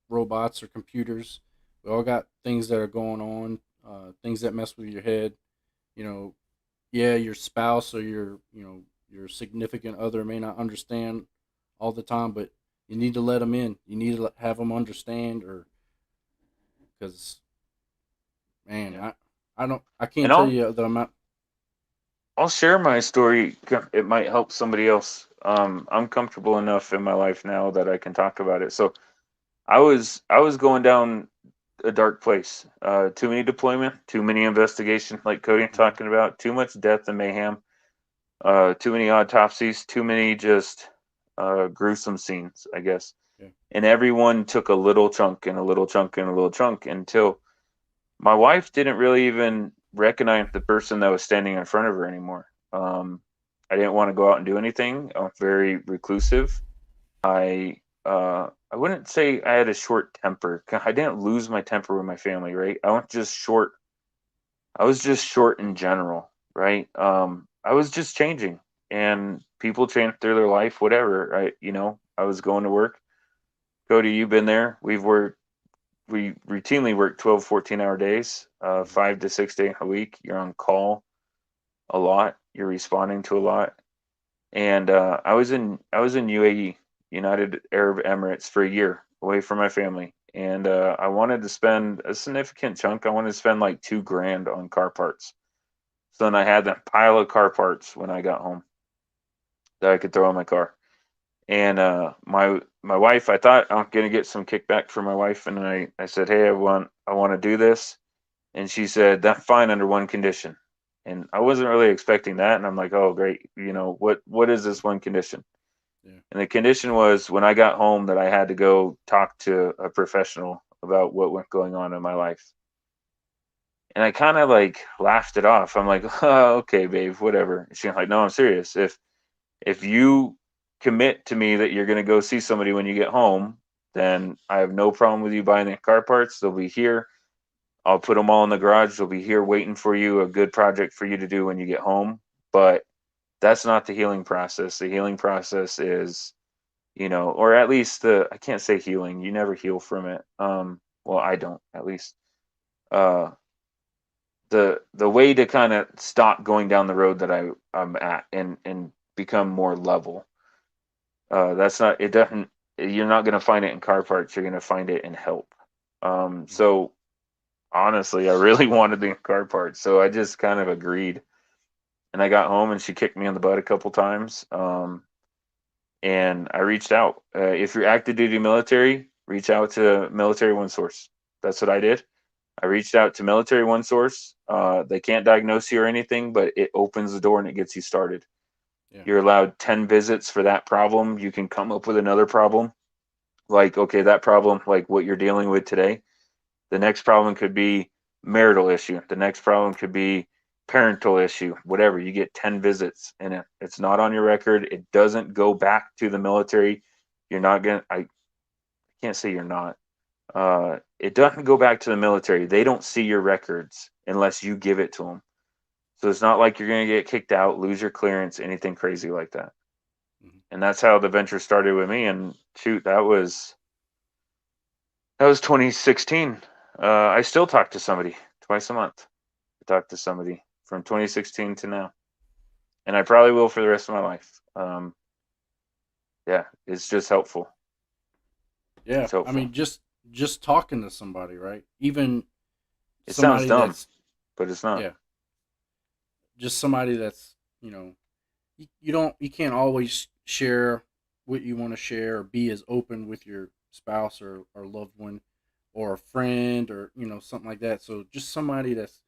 robots or computers. We all got things that are going on, things that mess with your head. You know, yeah, your spouse or your significant other may not understand all the time, but you need to let them in. You need to have them understand, or because man, Yeah. I And can't tell you the amount. I'll share my story. It might help somebody else. I'm comfortable enough in my life now that I can talk about it. So I was going down a dark place. Too many deployment, too many investigation, like Cody Mhm. talking about, too much death and mayhem, too many autopsies, too many just gruesome scenes, I guess. Yeah, And everyone took a little chunk and a little chunk and a little chunk until my wife didn't really even recognize the person that was standing in front of her anymore. I didn't want to go out and do anything. I was very reclusive. I wouldn't say I had a short temper. I didn't lose my temper with my family, right? I was just short. I was just short in general, right? I was just changing, and people change through their life, whatever. I was going to work. Cody, you've been there. We routinely work 12, 14-hour days, hmm 5 to 6 days a week. You're on call a lot. You're responding to a lot. And I was in UAE, United Arab Emirates, for a year away from my family. And I wanted to spend a significant chunk. I wanted to spend like 2 grand on car parts So then I had that pile of car parts when I got home that I could throw in my car. And my wife, I thought I'm gonna get some kickback from my wife, and I said, hey, I want to do this, and she said that's fine under one condition, and I wasn't really expecting that, and I'm like, oh great, what is this one condition? Yeah. And the condition was when I got home that I had to go talk to a professional about what was going on in my life. And I kind of like laughed it off. I'm like, oh, okay, babe, whatever. She's like, no, I'm serious. If you commit to me that you're going to go see somebody when you get home, then I have no problem with you buying the car parts. They'll be here. I'll put them all in the garage. They'll be here waiting for you, a good project for you to do when you get home. But that's not the healing process. The healing process is, or at least I can't say healing. You never heal from it. Well, I don't, at least. Uh, the way to kind of stop going down the road that I'm at and become more level. That's not it doesn't You're not going to find it in car parts. You're going to find it in help. So honestly, I really wanted the car parts, so I just kind of agreed. And I got home, and she kicked me in the butt a couple times. And I reached out. If you're active duty military, reach out to Military One Source. That's what I did. I reached out to Military One Source. They can't diagnose you or anything, but it opens the door and it gets you started. Yeah. You're allowed 10 visits for that problem. You can come up with another problem. Like, okay, that problem, like what you're dealing with today. The next problem could be marital issue. The next problem could be parental issue, whatever. You get 10 visits and it's not on your record. It doesn't go back to the military. You're not going to, I can't say you're not. It doesn't go back to the military. They don't see your records unless you give it to them. So it's not like you're going to get kicked out, lose your clearance, anything crazy like that. Mm-hmm. And that's how the venture started with me. And shoot, that was 2016. I still talk to somebody twice a month. I talk to somebody from 2016 to now, and I probably will for the rest of my life. Yeah, it's just helpful. Yeah. It's I helpful. mean, just talking to somebody, right? Even It sounds somebody dumb, that's but it's not. yeah, just somebody that's you can't always share what you want to share or be as open with your spouse or loved one or a friend or something like that. So just somebody that's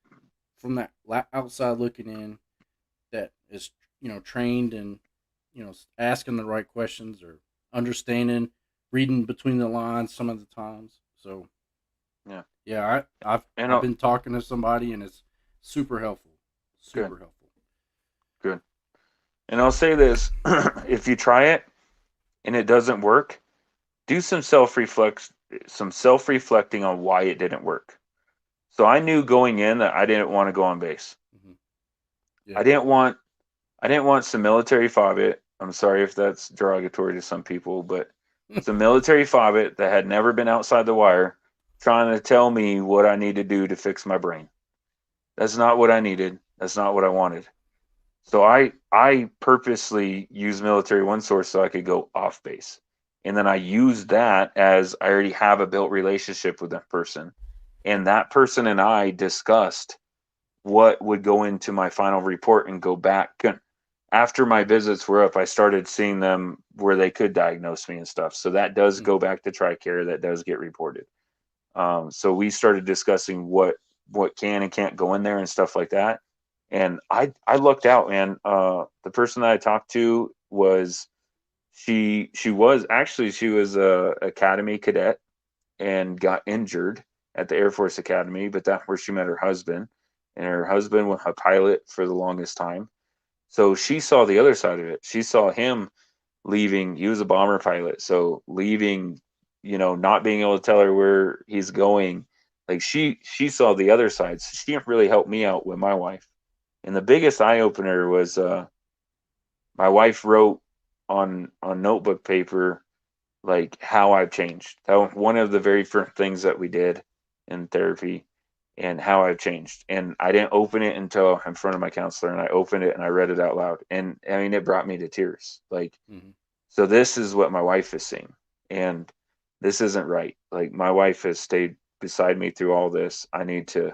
from that outside looking in that is trained and asking the right questions or understanding, reading between the lines some of the times. So Yeah, yeah, and I've been talking to somebody and it's super helpful, good, super helpful. good. And I'll say this: if you try it and it doesn't work, do some self reflecting on why it didn't work. So I knew going in that I didn't want to go on base. Mm-hmm. I Yeah. didn't want I didn't want some military fobbit. I'm sorry if that's derogatory to some people, but some military fobbit that had never been outside the wire trying to tell me what I need to do to fix my brain. That's not what I needed. That's not what I wanted. So I purposely used Military One Source so I could go off base. And then I used that as I already have a built relationship with that person. And that person and I discussed what would go into my final report and go back. After my visits were up, I started seeing them where they could diagnose me and stuff. So that does go back to TRICARE. That does get reported. So we started discussing what can and can't go in there and stuff like that. And I lucked out, man. The person that I talked to was she was a academy cadet and got injured at the Air Force Academy, but that's where she met her husband, and her husband was a pilot for the longest time. So she saw the other side of it. She saw him leaving. He was a bomber pilot, so leaving, not being able to tell her where he's going. Like she saw the other side. So she didn't really help me out with my wife. And the biggest eye opener was my wife wrote on notebook paper like how I've changed. That was one of the very first things that we did in therapy, and how I've changed. And I didn't open it until in front of my counselor, and I opened it and I read it out loud. And I mean, it brought me to tears. Like, Mm-hmm. so this is what my wife is seeing, and this isn't right. Like, my wife has stayed beside me through all this. I need to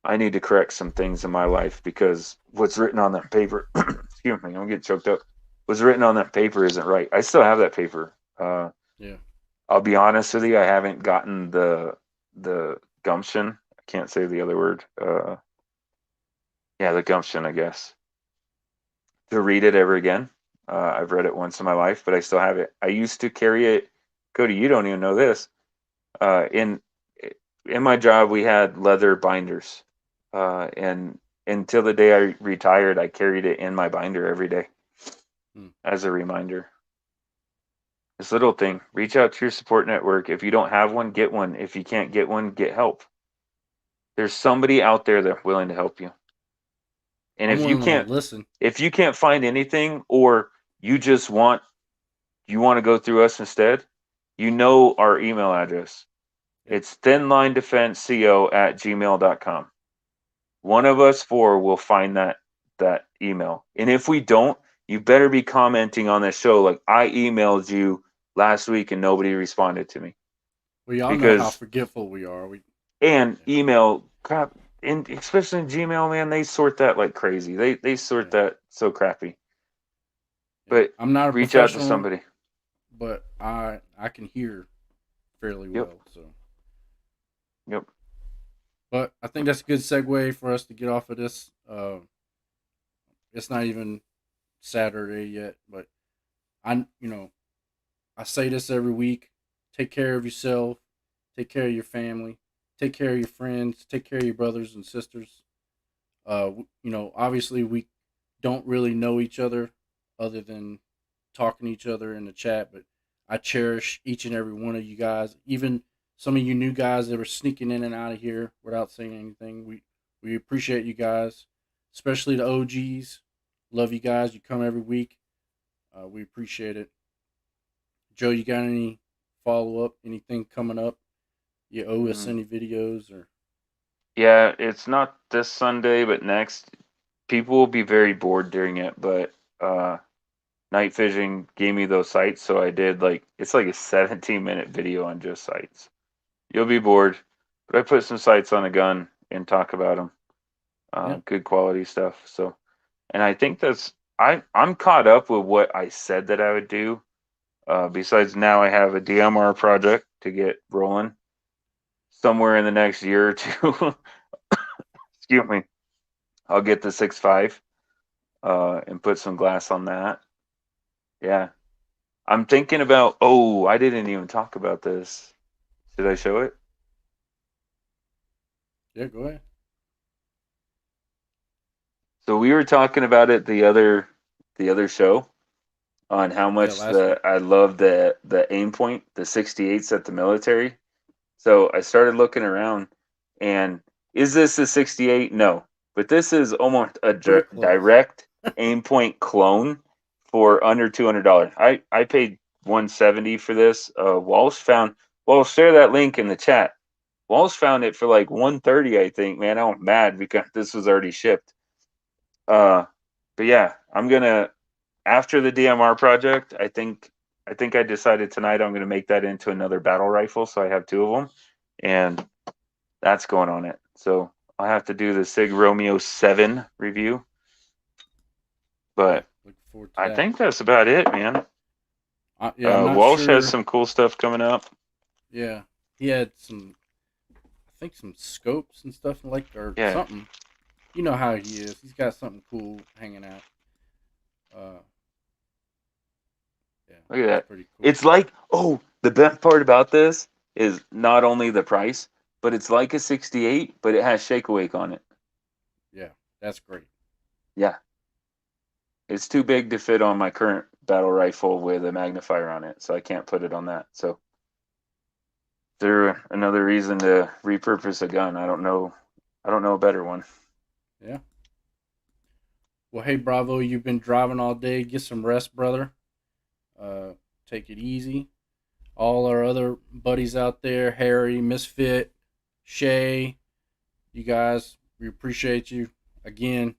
I need to correct some things in my life because what's written on that paper, excuse me, I'm getting choked up. What's written on that paper isn't right. I still have that paper. Yeah. I'll be honest with you, I haven't gotten the gumption. I can't say the other word. Yeah, the gumption, I guess, to read it ever again. I've read it once in my life, but I still have it. I used to carry it. Cody, you don't even know this. In my job, we had leather binders, and until the day I retired, I carried it in my binder every day as a reminder. This little thing, reach out to your support network. If you don't have one, get one. If you can't get one, get help. There's somebody out there that's willing to help you. And I'm willing to listen. if you can't find anything, or you just want to go through us instead, you know our email address. It's thinlinedefenseco@gmail.com. One of us four will find that email. And if we don't, you better be commenting on this show like, I emailed you last week and nobody responded to me. We all know how Because forgetful we are. email crap, and especially in Gmail, man, they sort that like crazy. They sort that so crappy. But I'm not a reach out to professional, somebody. but I can hear fairly Yep. well. So. Yep. But I think that's a good segue for us to get off of this. It's not even Saturday yet, but I say this every week: take care of yourself, take care of your family, take care of your friends, take care of your brothers and sisters. Obviously we don't really know each other other than talking to each other in the chat, but I cherish each and every one of you guys, even some of you new guys that were sneaking in and out of here without saying anything. We appreciate you guys, especially the OGs. Love you guys. You come every week. We appreciate it. Joe, you got any follow up? Anything coming up? You owe us any videos or? Yeah, it's not this Sunday, but next. People will be very bored during it, but Night Fishing gave me those sights, so I did it's like a 17-minute video on just sights. You'll be bored, but I put some sights on a gun and talk about them. Good quality stuff. So, and I think I'm caught up with what I said that I would do. Besides, now I have a DMR project to get rolling somewhere in the next year or two. Excuse me. I'll get the 6.5 and put some glass on that. Yeah. I'm thinking about, I didn't even talk about this. Should I show it? Yeah, go ahead. So we were talking about it the other show on how much I love the aim point, the 68s at the military. So I started looking around, and is this a 68? No, but this is almost a direct aim point clone for under $200. I paid $170 for this. Walsh, share that link in the chat. Walsh found it for like $130, I think. Man, I'm mad because this was already shipped. But yeah, I'm gonna, after the DMR project, I think I decided tonight I'm gonna make that into another battle rifle, so I have two of them, and that's going on it. So I'll have to do the Sig Romeo 7 review, but I think that's about it, man. Walsh has some cool stuff coming up. Yeah, he had some scopes and stuff something. You know how he is. He's got something cool hanging out. Look at that. Pretty cool. It's like, the best part about this is not only the price, but it's like a 68, but it has shake awake on it. Yeah, that's great. Yeah. It's too big to fit on my current battle rifle with a magnifier on it, so I can't put it on that. So there another reason to repurpose a gun. I don't know a better one. Yeah. Well, hey, Bravo, you've been driving all day. Get some rest, brother. Take it easy. All our other buddies out there, Harry, Misfit, Shay, you guys, we appreciate you. Again,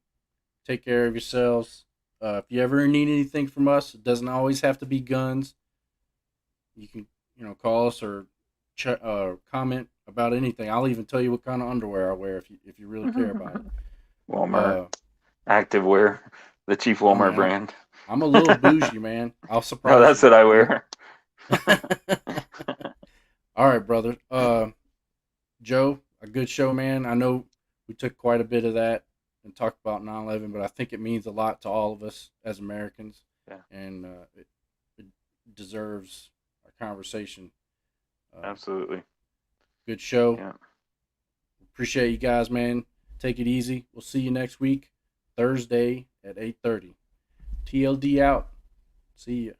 take care of yourselves. If you ever need anything from us, it doesn't always have to be guns. You can, call us or comment about anything. I'll even tell you what kind of underwear I wear if you really care about it. Walmart activewear, the cheap I Walmart mean, brand. I'm a little bougie, man. I'll No, surprise that's you. what I wear. All right, brother. Joe, a good show, man. I know we took quite a bit of that and talked about 9/11, but I think it means a lot to all of us as Americans, Yeah, and it deserves a conversation. Uh, absolutely. Good show. Yeah. Appreciate you guys, man. Take it easy. We'll see you next week, Thursday at 8:30. TLD out. See ya.